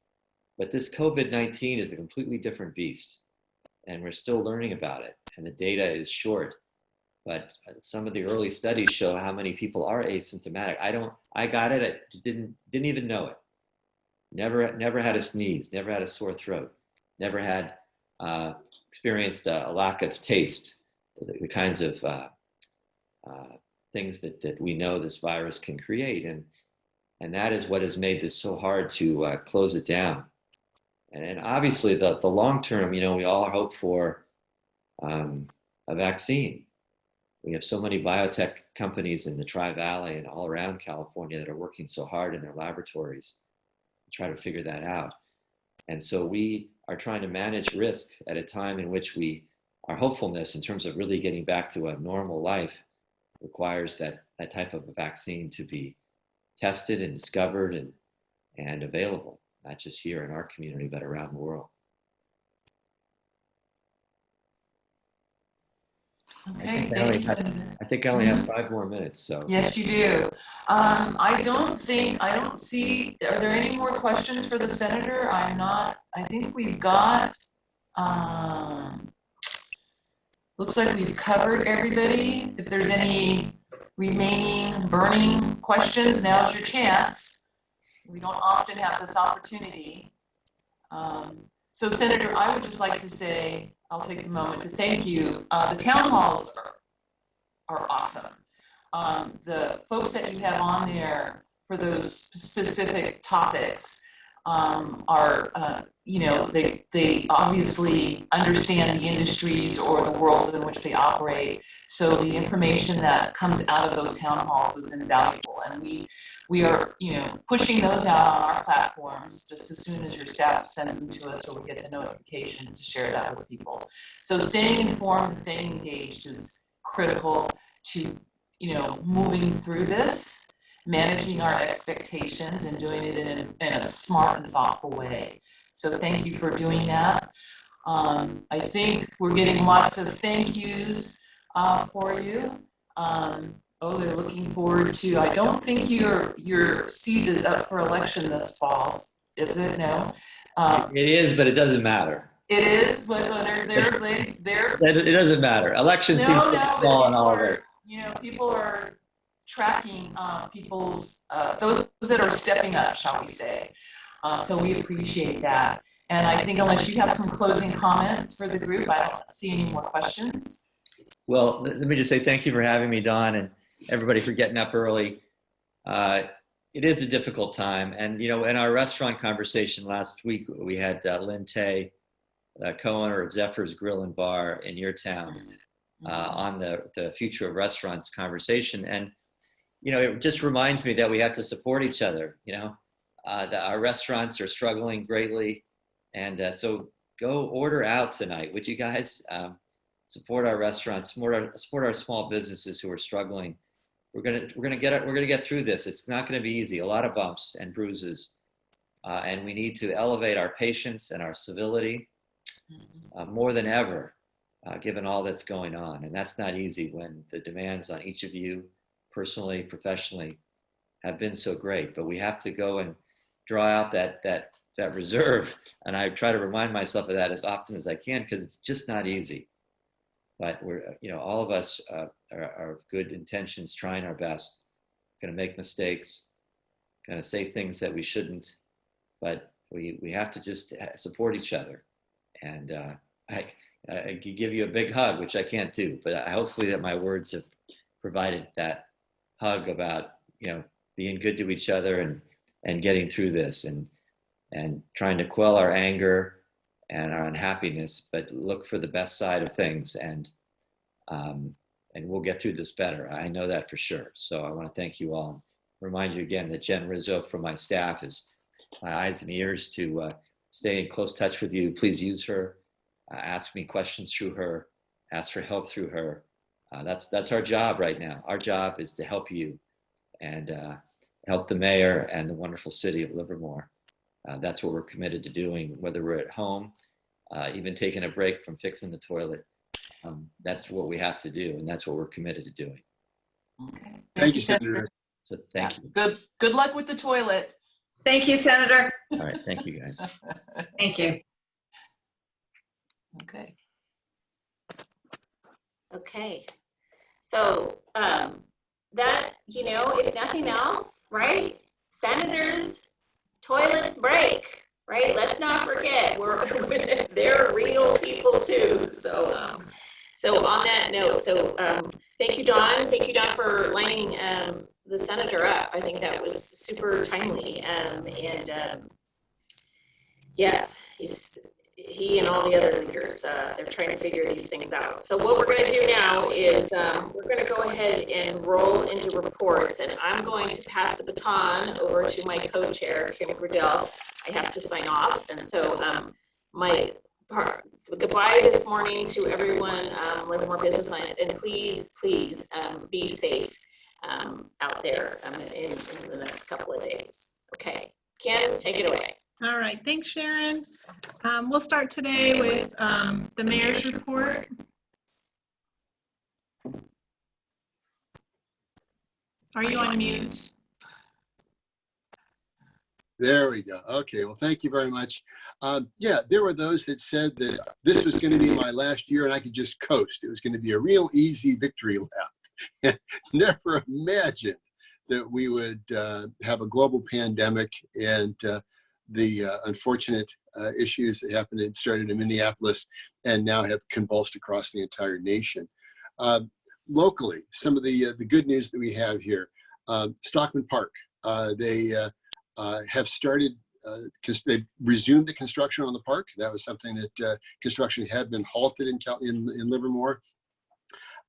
But this COVID-19 is a completely different beast. And we're still learning about it. And the data is short. But some of the early studies show how many people are asymptomatic. I got it, I didn't even know it. Never had a sneeze, never had a sore throat, never had experienced a lack of taste, the kinds of things that we know this virus can create. And that is what has made this so hard to close it down. And obviously the long term, we all hope for a vaccine. We have so many biotech companies in the Tri-Valley and all around California that are working so hard in their laboratories to try to figure that out. And so we are trying to manage risk at a time in which our hopefulness in terms of really getting back to a normal life requires that type of a vaccine to be tested and discovered and available, not just here in our community, but around the world. Okay, thank you, Senator. I think I only have 5 more minutes, so. Yes, you do. I don't see, are there any more questions for the senator? I think we've got, looks like we've covered everybody. If there's any remaining burning questions, now's your chance. We don't often have this opportunity. So Senator, I would just like to say, I'll take a moment to thank you. The town halls are awesome. The folks that you have on there for those specific topics are, they obviously understand the industries or the world in which they operate. So the information that comes out of those town halls is invaluable. And we are, pushing those out on our platforms just as soon as your staff sends them to us or we get the notifications to share that with people. So staying informed and staying engaged is critical to, moving through this, managing our expectations and doing it in a smart and thoughtful way. So thank you for doing that. I think we're getting lots of thank yous for you. They're looking forward to, I don't think your seat is up for election this fall, is it? No? It is, but it doesn't matter. It is, but they're It doesn't matter. Elections seem pretty small in all of this. People are tracking people's, those that are stepping up, shall we say. So we appreciate that. And I think unless you have some closing comments for the group, I don't see any more questions. Well, let me just say thank you for having me, Dawn, and everybody for getting up early. It is a difficult time. And, in our restaurant conversation last week, we had Lynn Tay, co-owner of Zephyr's Grill and Bar in your town, on the future of restaurants conversation. And, it just reminds me that we have to support each other, that our restaurants are struggling greatly. And so go order out tonight, would you guys? Support our restaurants, support our small businesses who are struggling. We're gonna get through this. It's not gonna be easy. A lot of bumps and bruises, and we need to elevate our patience and our civility more than ever, given all that's going on. And that's not easy when the demands on each of you, personally, professionally, have been so great. But we have to go and draw out that reserve, and I try to remind myself of that as often as I can because it's just not easy. But we're, all of us are of good intentions, trying our best, going to make mistakes, going to say things that we shouldn't, but we have to just support each other. And I give you a big hug, which I can't do, but hopefully that my words have provided that hug about, being good to each other and getting through this and trying to quell our anger and our unhappiness, but look for the best side of things, and we'll get through this better. I know that for sure. So I want to thank you all. Remind you again that Jen Rizzo from my staff is my eyes and ears to stay in close touch with you. Please use her. Ask me questions through her. Ask for help through her. That's our job right now. Our job is to help you and help the mayor and the wonderful city of Livermore. That's what we're committed to doing, whether we're at home, even taking a break from fixing the toilet. That's what we have to do, and that's what we're committed to doing. Okay. Thank you, Senator. So thank you. Good luck with the toilet. Thank you, Senator. All right, thank you guys. Thank you. Okay. Okay. So that, you know, if nothing else, right? Senators, toilets break, right? Let's not forget, they're real people too. So, so on that note, thank you, Don. Thank you, Don, for lining the senator up. I think that was super timely. Yes, he and all the other leaders, they're trying to figure these things out. So what we're going to do now is we're going to go ahead and roll into reports, and I'm going to pass the baton over to my co-chair, Kim Gradell. I have to sign off, and so so goodbye this morning to everyone, Livermore Business Lines, and please be safe out there in the next couple of days. Okay, Kim, take it away. All right, thanks, Sharon. We'll start today with the mayor's report. Are you on mute? There we go. Okay, well, thank you very much. Yeah, there were those that said that this was going to be my last year and I could just coast. It was going to be a real easy victory lap. Never imagined that we would have a global pandemic and the unfortunate issues that happened and started in Minneapolis and now have convulsed across the entire nation. Locally, some of the good news that we have here, Stockman Park, they have started, they've resumed the construction on the park. That was something that construction had been halted in Livermore.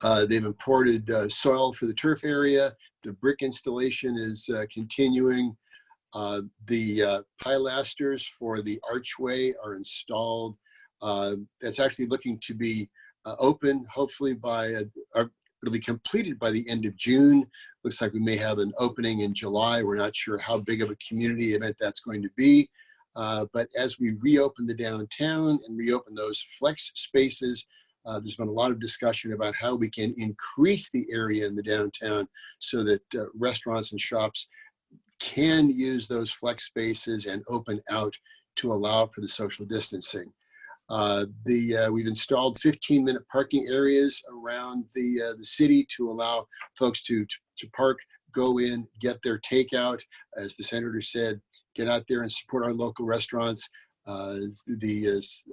They've imported soil for the turf area. The brick installation is continuing. The pilasters for the archway are installed. It's actually looking to be open, hopefully it'll be completed by the end of June. Looks like we may have an opening in July. We're not sure how big of a community event that's going to be. But as we reopen the downtown and reopen those flex spaces, there's been a lot of discussion about how we can increase the area in the downtown so that restaurants and shops can use those flex spaces and open out to allow for the social distancing. We've installed 15-minute parking areas around the city to allow folks to park, go in, get their takeout. As the senator said, get out there and support our local restaurants. This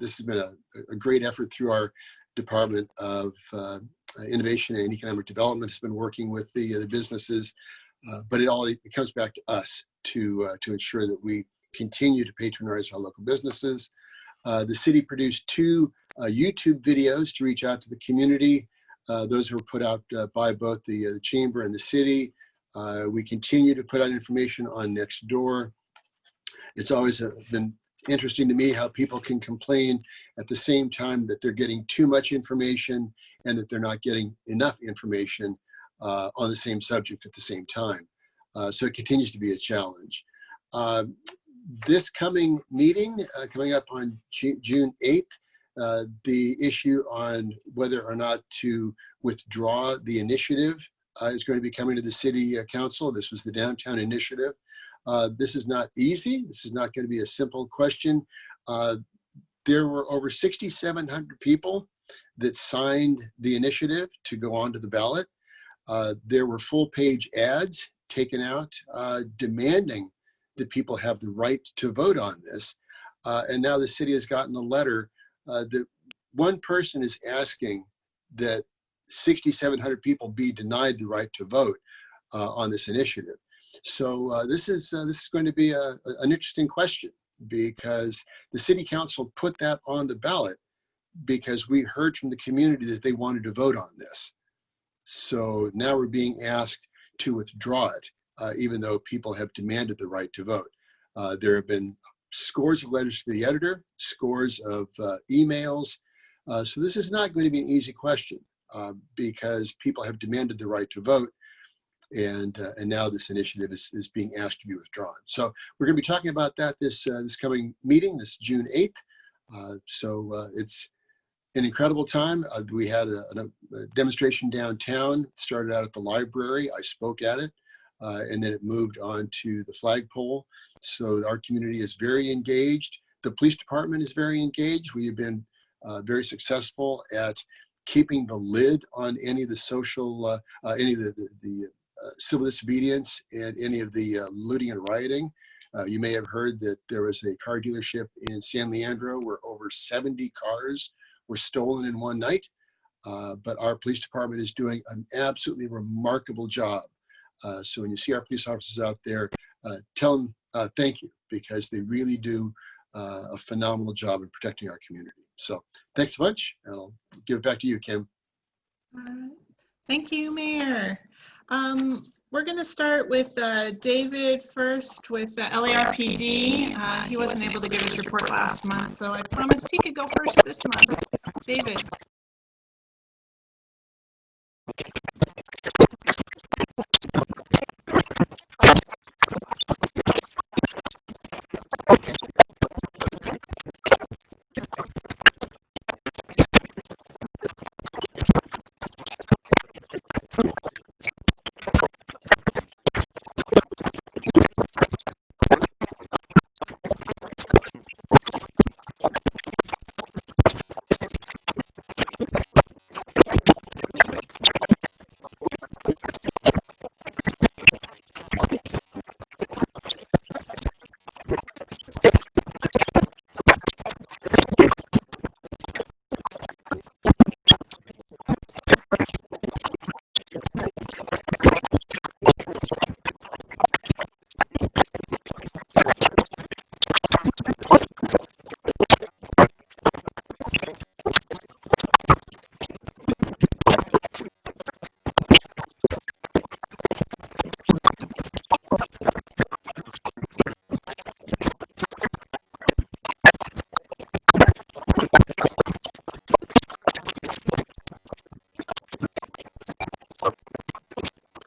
has been a great effort through our Department of Innovation and Economic Development. Has been working with the businesses. But it comes back to us to ensure that we continue to patronize our local businesses. The city produced 2 YouTube videos to reach out to the community. Those were put out by both the chamber and the city. We continue to put out information on Nextdoor. It's always been interesting to me how people can complain at the same time that they're getting too much information and that they're not getting enough information on the same subject at the same time. So it continues to be a challenge. This coming meeting, coming up on June 8th, the issue on whether or not to withdraw the initiative is going to be coming to the city council. This was the downtown initiative. This is not easy. This is not going to be a simple question. There were over 6,700 people that signed the initiative to go onto the ballot. There were full-page ads taken out demanding that people have the right to vote on this. And now the city has gotten a letter that one person is asking that 6,700 people be denied the right to vote on this initiative. So this is going to be an interesting question, because the city council put that on the ballot because we heard from the community that they wanted to vote on this. So now we're being asked to withdraw it, even though people have demanded the right to vote. There have been scores of letters to the editor, scores of emails. So this is not going to be an easy question. because people have demanded the right to vote. And now this initiative is being asked to be withdrawn. So we're going to be talking about that this coming meeting, this June 8th. It's an incredible time. We had a demonstration downtown, started out at the library. I spoke at it, and then it moved on to the flagpole. So our community is very engaged. The police department is very engaged. We have been very successful at keeping the lid on any of the social, any of the civil disobedience and any of the looting and rioting. You may have heard that there was a car dealership in San Leandro where over 70 cars were stolen in one night. But our police department is doing an absolutely remarkable job. So when you see our police officers out there, tell them thank you, because they really do a phenomenal job in protecting our community. So thanks a bunch, and I'll give it back to you, Kim. Thank you, Mayor. We're going to start with David first with the LARPD. He wasn't able to give his report last month, so I promised he could go first this month. David.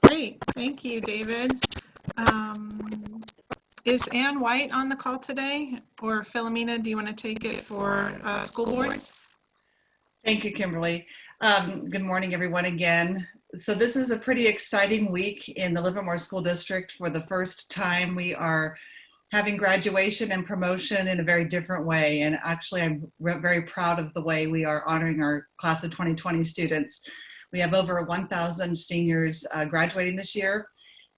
Great, thank you, David. Is Ann White on the call today? Or Philomena, do you want to take it for school board? Thank you, Kimberly. Good morning, everyone, again. So this is a pretty exciting week in the Livermore School District. For the first time, we are having graduation and promotion in a very different way. And actually, I'm very proud of the way we are honoring our class of 2020 students. We have over 1,000 seniors graduating this year,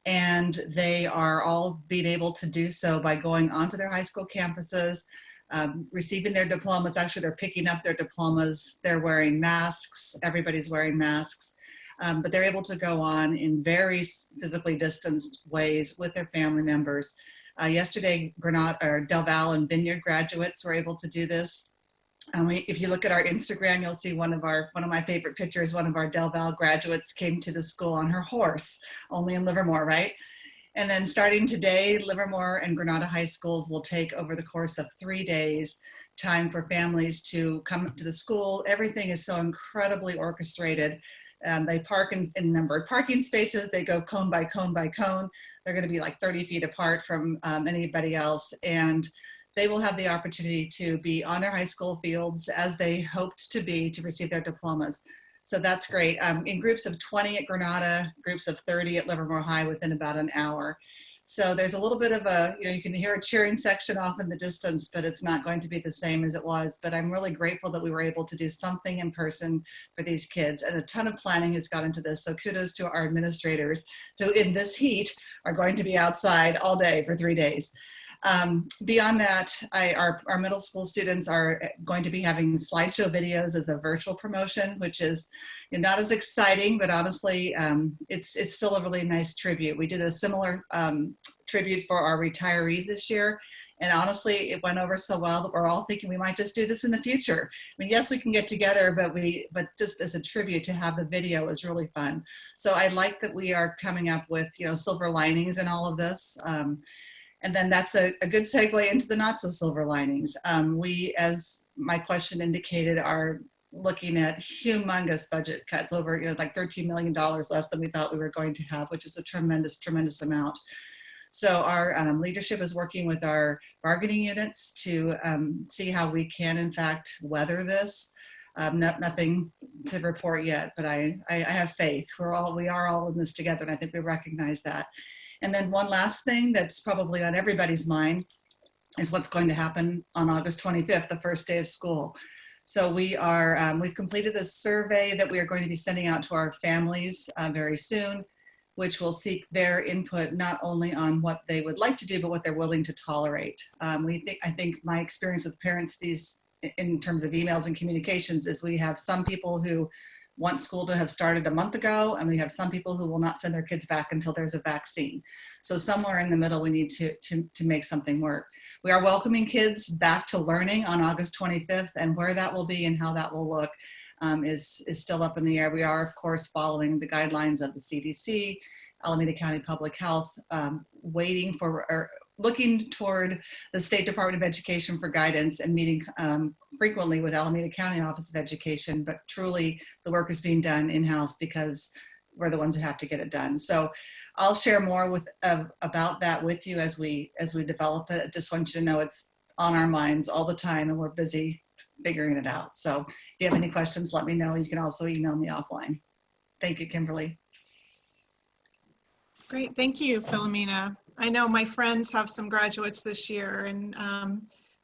and they are all being able to do so by going onto their high school campuses, receiving their diplomas. Actually, they're picking up their diplomas. They're wearing masks. Everybody's wearing masks. But they're able to go on in very physically distanced ways with their family members. Yesterday, Del Val and Vineyard graduates were able to do this. If you look at our Instagram, you'll see one of my favorite pictures. One of our Del Val graduates came to the school on her horse, only in Livermore, right? And then starting today, Livermore and Granada High Schools will take, over the course of 3 days, time for families to come to the school. Everything is so incredibly orchestrated. They park in numbered parking spaces. They go cone by cone by cone. They're going to be like 30 feet apart from anybody else. And they will have the opportunity to be on their high school fields as they hoped to be to receive their diplomas. So that's great. In groups of 20 at Granada, groups of 30 at Livermore High within about an hour. So there's a little bit of you can hear a cheering section off in the distance, but it's not going to be the same as it was. But I'm really grateful that we were able to do something in person for these kids, and a ton of planning has gone into this. So kudos to our administrators who in this heat are going to be outside all day for 3 days. Beyond that, our middle school students are going to be having slideshow videos as a virtual promotion, which is not as exciting, but honestly, it's still a really nice tribute. We did a similar tribute for our retirees this year. And honestly, it went over so well that we're all thinking we might just do this in the future. I mean, yes, we can get together, but just as a tribute to have the video is really fun. So I like that we are coming up with, silver linings in all of this. And then that's a good segue into the not so silver linings. We, as my question indicated, looking at humongous budget cuts over, like $13 million less than we thought we were going to have, which is a tremendous, tremendous amount. So our leadership is working with our bargaining units to see how we can, in fact, weather this. Nothing to report yet, but I have faith. We are all in this together, and I think we recognize that. And then one last thing that's probably on everybody's mind is what's going to happen on August 25th, the first day of school. So we've completed a survey that we are going to be sending out to our families very soon, which will seek their input not only on what they would like to do, but what they're willing to tolerate. I think my experience with parents in terms of emails and communications is we have some people who want school to have started a month ago, and we have some people who will not send their kids back until there's a vaccine. So somewhere in the middle, we need to make something work. We are welcoming kids back to learning on August 25th, and where that will be and how that will look is still up in the air. We are, of course, following the guidelines of the CDC, Alameda County Public Health, looking toward the State Department of Education for guidance and meeting frequently with Alameda County Office of Education, but truly the work is being done in-house because we're the ones who have to get it done. So I'll share more about that with you as we develop it. I just want you to know it's on our minds all the time, and we're busy figuring it out. So if you have any questions, let me know. You can also email me offline. Thank you, Kimberly. Great, thank you, Philomena. I know my friends have some graduates this year, and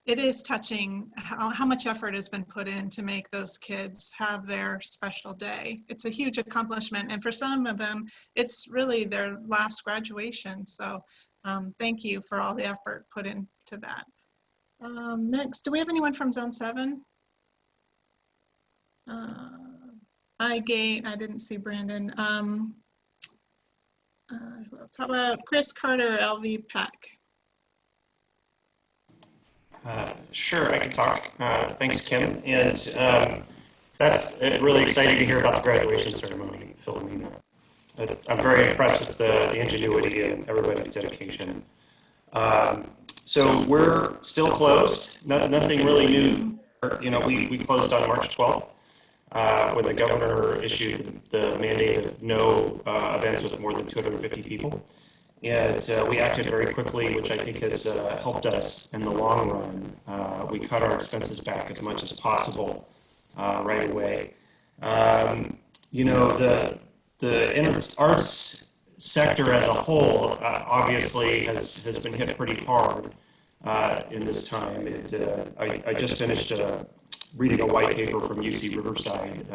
it is touching how much effort has been put in to make those kids have their special day. It's a huge accomplishment, and for some of them, it's really their last graduation. So thank you for all the effort put into that. Next, do we have anyone from Zone 7? I didn't see Brandon. Who else? How about Chris Carter, LV Pack? Sure, I can talk. Thanks, Kim. And that's really exciting to hear about the graduation ceremony, Philomena. I'm very impressed with the ingenuity and everybody's dedication. So we're still closed. Nothing really new. We closed on March 12th. When the governor issued the mandate of no events with more than 250 people. And we acted very quickly, which I think has helped us in the long run. We cut our expenses back as much as possible right away. The arts sector as a whole obviously has been hit pretty hard in this time. I just finished reading a white paper from UC Riverside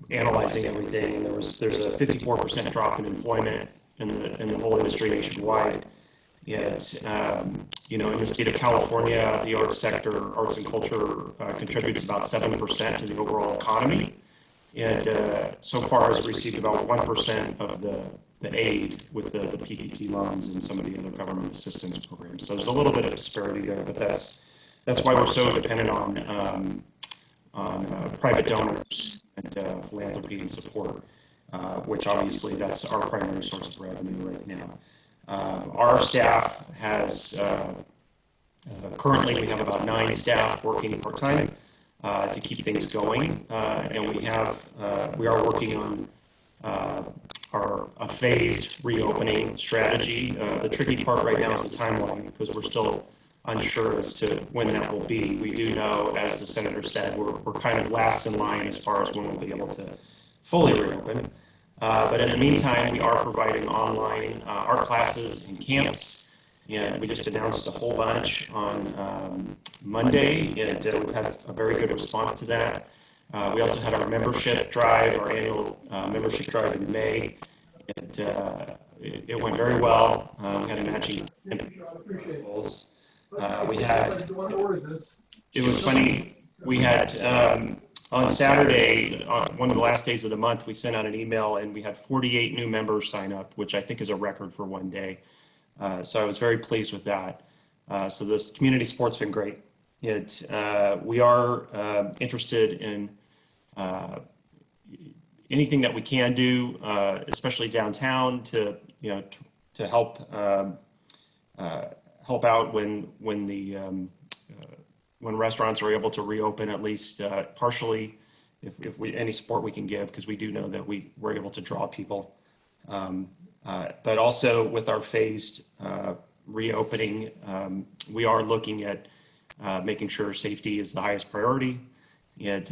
analyzing everything, and there's a 54% drop in employment in the whole industry nationwide. Yet, in the state of California, the arts sector, arts and culture contributes about 7% to the overall economy, and so far has received about 1% of the aid with the PPP loans and some of the other government assistance programs. So there's a little bit of disparity there, but that's why we're so dependent on private donors and philanthropy and support, which obviously that's our primary source of revenue right now. Our staff has, currently we have about 9 staff working part-time to keep things going, and we are working on a phased reopening strategy. The tricky part right now is the timeline, because we're still unsure as to when that will be. We do know, as the senator said, we're kind of last in line as far as when we'll be able to fully reopen. But in the meantime, we are providing online art classes and camps, and we just announced a whole bunch on Monday, and we've had a very good response to that. We also had our membership drive, our annual membership drive in May, and it went very well. We had a matching goals. It was funny, we had on Saturday, on one of the last days of the month, we sent out an email and we had 48 new members sign up, which I think is a record for one day. So I was very pleased with that. So this community support's been great. We are interested in anything that we can do, especially downtown, to help help out when the when restaurants are able to reopen, at least partially, if we any support we can give, because we do know that we're able to draw people. But also with our phased reopening, we are looking at making sure safety is the highest priority. And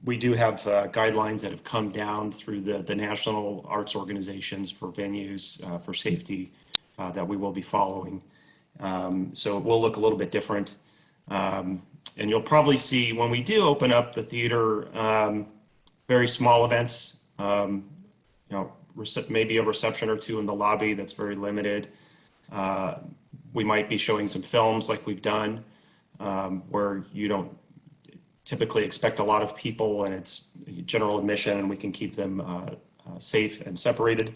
we do have guidelines that have come down through the national arts organizations for venues for safety that we will be following. So it will look a little bit different. And you'll probably see when we do open up the theater, very small events, maybe a reception or two in the lobby that's very limited. We might be showing some films like we've done, where you don't typically expect a lot of people and it's general admission and we can keep them safe and separated.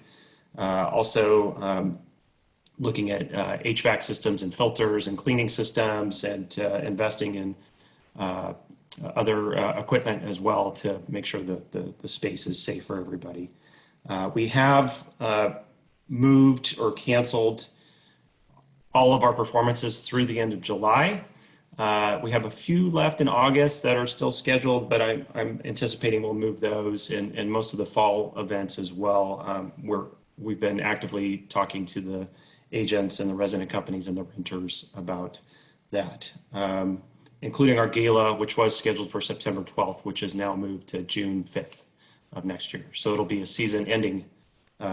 Also, looking at HVAC systems and filters and cleaning systems and investing in other equipment as well to make sure that the space is safe for everybody. We have moved or canceled all of our performances through the end of July. We have a few left in August that are still scheduled, but I'm anticipating we'll move those and most of the fall events as well. We've been actively talking to the agents and the resident companies and the renters about that, including our gala, which was scheduled for September 12th, which is now moved to June 5th of next year. So it'll be a season-ending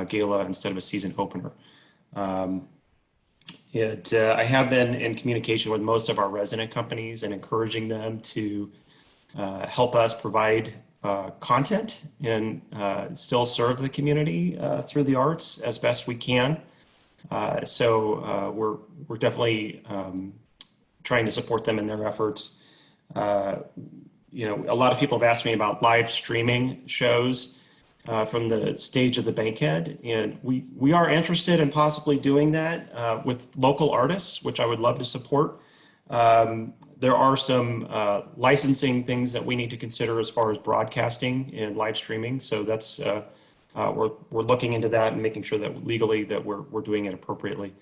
gala instead of a season opener. I have been in communication with most of our resident companies and encouraging them to help us provide content and still serve the community through the arts as best we can. So we're definitely trying to support them in their efforts. A lot of people have asked me about live streaming shows from the stage of the Bankhead, and we are interested in possibly doing that with local artists, which I would love to support. There are some licensing things that we need to consider as far as broadcasting and live streaming. So that's we're looking into that and making sure that legally that we're doing it appropriately.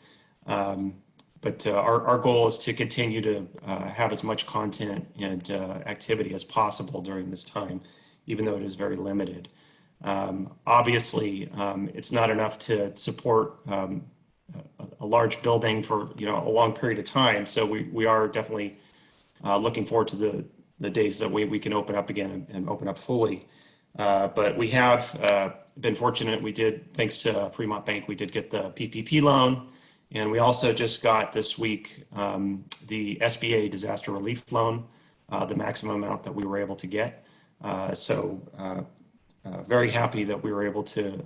But our goal is to continue to have as much content and activity as possible during this time, even though it is very limited. Obviously, it's not enough to support a large building for a long period of time. So we are definitely looking forward to the days that we can open up again and open up fully. But we have been fortunate. We did, thanks to Fremont Bank, we did get the PPP loan. And we also just got this week the SBA disaster relief loan, the maximum amount that we were able to get. So very happy that we were able to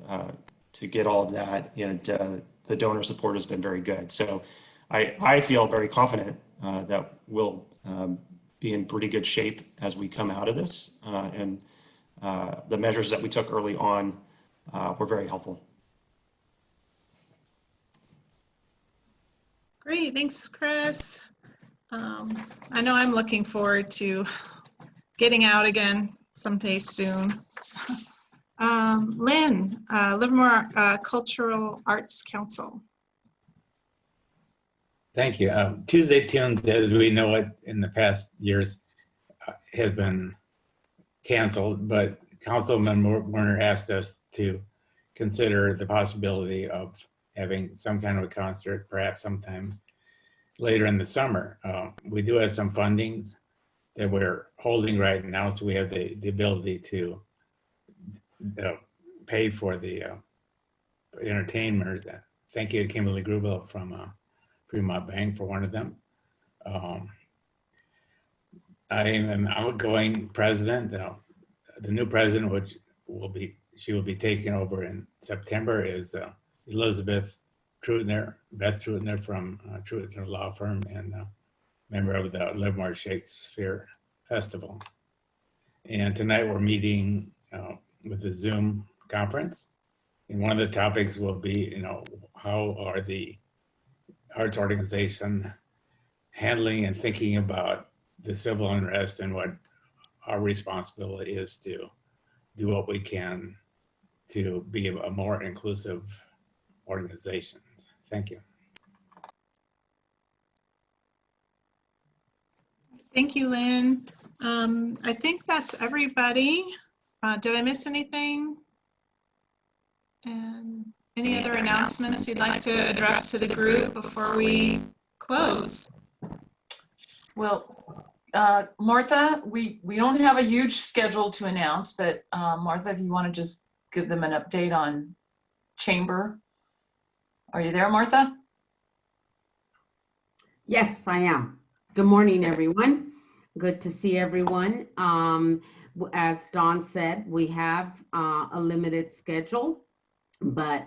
get all of that, and the donor support has been very good. So I feel very confident that we'll be in pretty good shape as we come out of this. And the measures that we took early on were very helpful. Great, thanks, Chris. I know I'm looking forward to getting out again someday soon. Lynn, Livermore Cultural Arts Council. Thank you. Tuesday Tunes, as we know it in the past years, has been canceled, but Councilman Werner asked us to consider the possibility of having some kind of a concert, perhaps sometime later in the summer. We do have some fundings that we're holding right now, so we have the ability to pay for the entertainers. Thank you to Kimberly Grubel from Fremont Bank for one of them. I am an outgoing president. The new president, which she will be taking over in September, is Elizabeth Trutner, Beth Trutner from Trutner Law Firm and member of the Livermore Shakespeare Festival. And tonight we're meeting with the Zoom conference. And one of the topics will be, how are the arts organization handling and thinking about the civil unrest and what our responsibility is to do what we can to be a more inclusive organization. Thank you. Thank you, Lynn. I think that's everybody. Did I miss anything? And any other announcements you'd like to address to the group before we close? Well, Martha, we don't have a huge schedule to announce, but Martha, if you want to just give them an update on Chamber. Are you there, Martha? Yes, I am. Good morning, everyone. Good to see everyone. As Dawn said, we have a limited schedule, but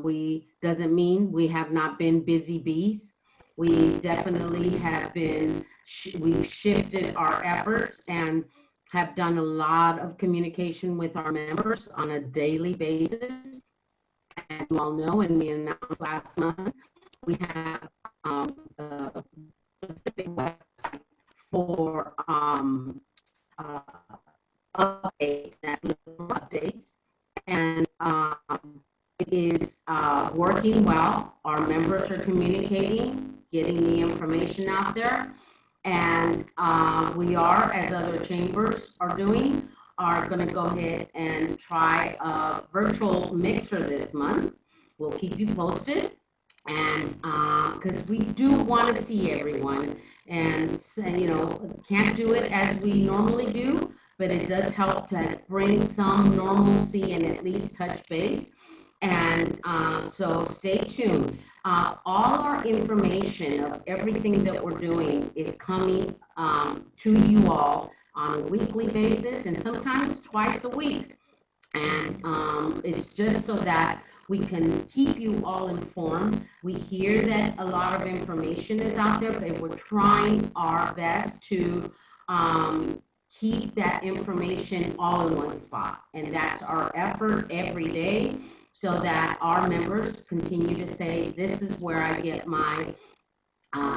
we doesn't mean we have not been busy bees. We definitely have been, we've shifted our efforts and have done a lot of communication with our members on a daily basis. As you all know, and we announced last month, we have a specific website for updates, and it is working well. Our members are communicating, getting the information out there, and we are, as other chambers are doing, are going to go ahead and try a virtual mixer this month. We'll keep you posted, and because we do want to see everyone, and you know, can't do it as we normally do, but it does help to bring some normalcy and at least touch base. And so stay tuned. All our information of everything that we're doing is coming to you all on a weekly basis and sometimes twice a week. And it's just so that we can keep you all informed. We hear that a lot of information is out there, but we're trying our best to keep that information all in one spot. And that's our effort every day, so that our members continue to say, this is where I get my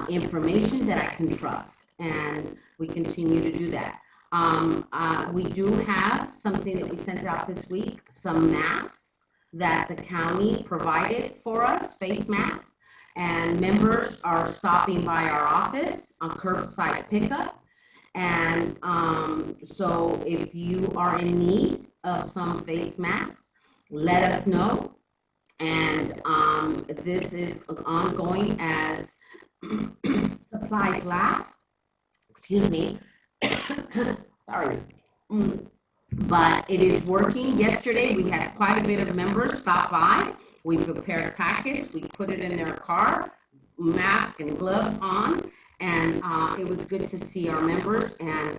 information that I can trust. And we continue to do that. We do have something that we sent out this week, some masks that the county provided for us, face masks, and members are stopping by our office on curbside pickup. And so if you are in need of some face masks, let us know. And this is ongoing as supplies last. Excuse me. Sorry. But it is working. Yesterday, we had quite a bit of members stop by. We prepared packets. We put it in their car, mask and gloves on. And it was good to see our members. And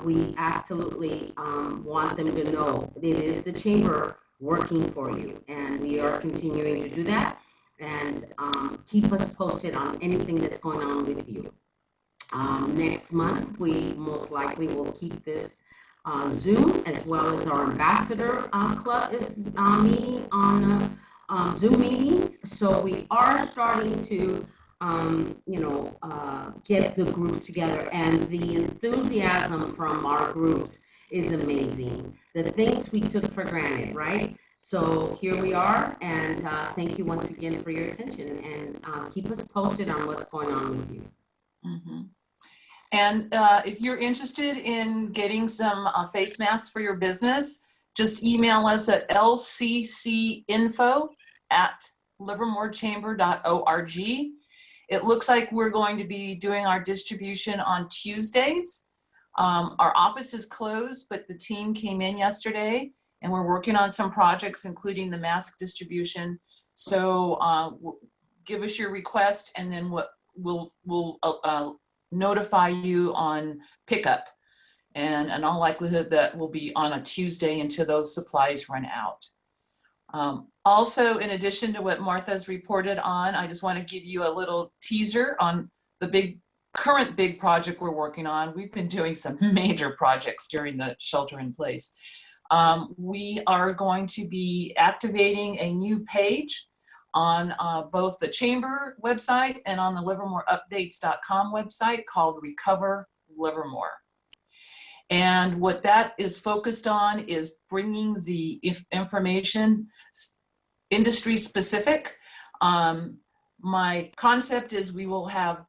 we absolutely want them to know it is the chamber working for you. And we are continuing to do that. And keep us posted on anything that's going on with you. Next month, we most likely will keep this Zoom, as well as our ambassador club is meeting on Zoom meetings. So we are starting to, get the groups together, and the enthusiasm from our groups is amazing. The things we took for granted, right? So here we are, and thank you once again for your attention, and keep us posted on what's going on with you. Mm-hmm. And if you're interested in getting some face masks for your business, just email us at lcccinfo@livermorechamber.org. It looks like we're going to be doing our distribution on Tuesdays. Our office is closed, but the team came in yesterday, and we're working on some projects, including the mask distribution. So give us your request, and then we'll notify you on pickup, and in all likelihood that will be on a Tuesday until those supplies run out. Also, in addition to what Martha's reported on, I just want to give you a little teaser on the current big project we're working on. We've been doing some major projects during the shelter in place. We are going to be activating a new page on both the chamber website and on the livermoreupdates.com website called Recover Livermore. And what that is focused on is bringing the information industry specific. My concept is we will have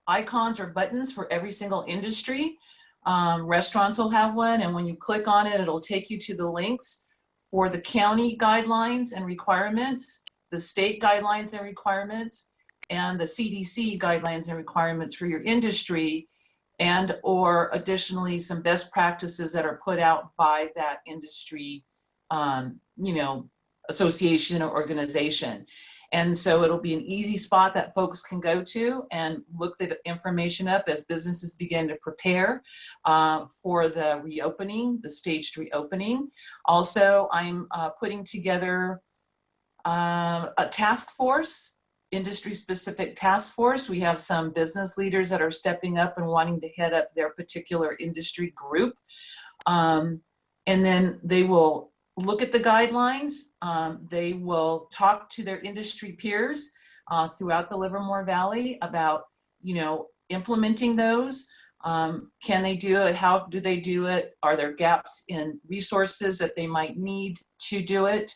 icons or buttons for every single industry. Restaurants will have one, and when you click on it, it'll take you to the links for the county guidelines and requirements, the state guidelines and requirements, and the CDC guidelines and requirements for your industry, and or additionally some best practices that are put out by that industry, you know, association or organization. And so it'll be an easy spot that folks can go to and look the information up as businesses begin to prepare for the reopening, the staged reopening. Also, I'm putting together a task force, industry-specific task force. We have some business leaders that are stepping up and wanting to head up their particular industry group. And then they will look at the guidelines. They will talk to their industry peers throughout the Livermore Valley about, you know, implementing those. Can they do it? How do they do it? Are there gaps in resources that they might need to do it?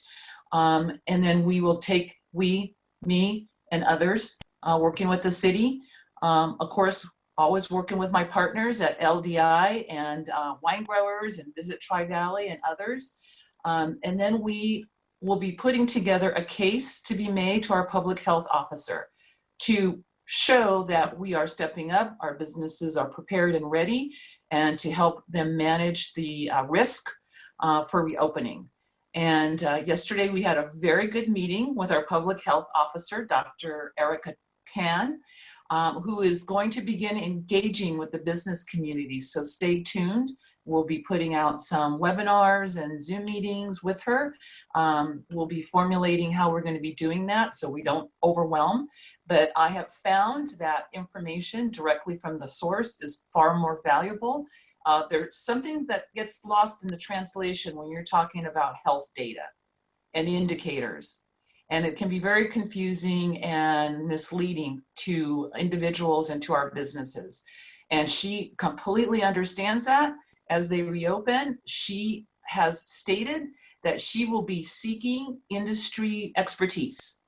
And then we will take, me, and others working with the city. Of course, always working with my partners at LDI and Wine Growers and Visit Tri-Valley and others. And then we will be putting together a case to be made to our public health officer to show that we are stepping up, our businesses are prepared and ready, and to help them manage the risk for reopening. And yesterday we had a very good meeting with our public health officer, Dr. Erica Pan, who is going to begin engaging with the business community. So stay tuned. We'll be putting out some webinars and Zoom meetings with her. We'll be formulating how we're going to be doing that so we don't overwhelm. But I have found that information directly from the source is far more valuable. There's something that gets lost in the translation when you're talking about health data and indicators. And it can be very confusing and misleading to individuals and to our businesses. And she completely understands that. As they reopen, she has stated that she will be seeking industry expertise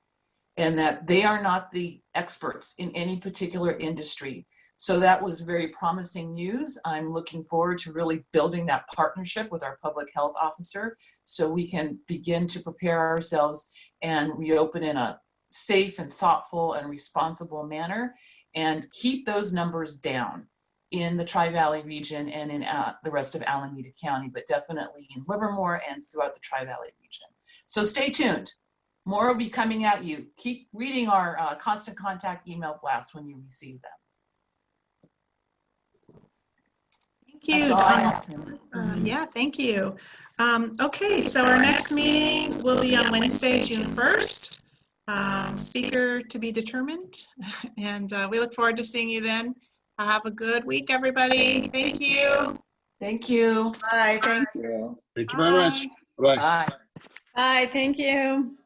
and that they are not the experts in any particular industry. So that was very promising news. I'm looking forward to really building that partnership with our public health officer so we can begin to prepare ourselves and reopen in a safe and thoughtful and responsible manner and keep those numbers down in the Tri-Valley region and in the rest of Alameda County, but definitely in Livermore and throughout the Tri-Valley region. So stay tuned. More will be coming at you. Keep reading our constant contact email blasts when you receive them. Thank you. Yeah, thank you. Okay, so our next meeting will be on Wednesday, June 1st. Speaker to be determined. And we look forward to seeing you then. Have a good week, everybody. Thank you. Thank you. Bye. Thank you. Thank you very much. Bye. Bye. Bye. Thank you.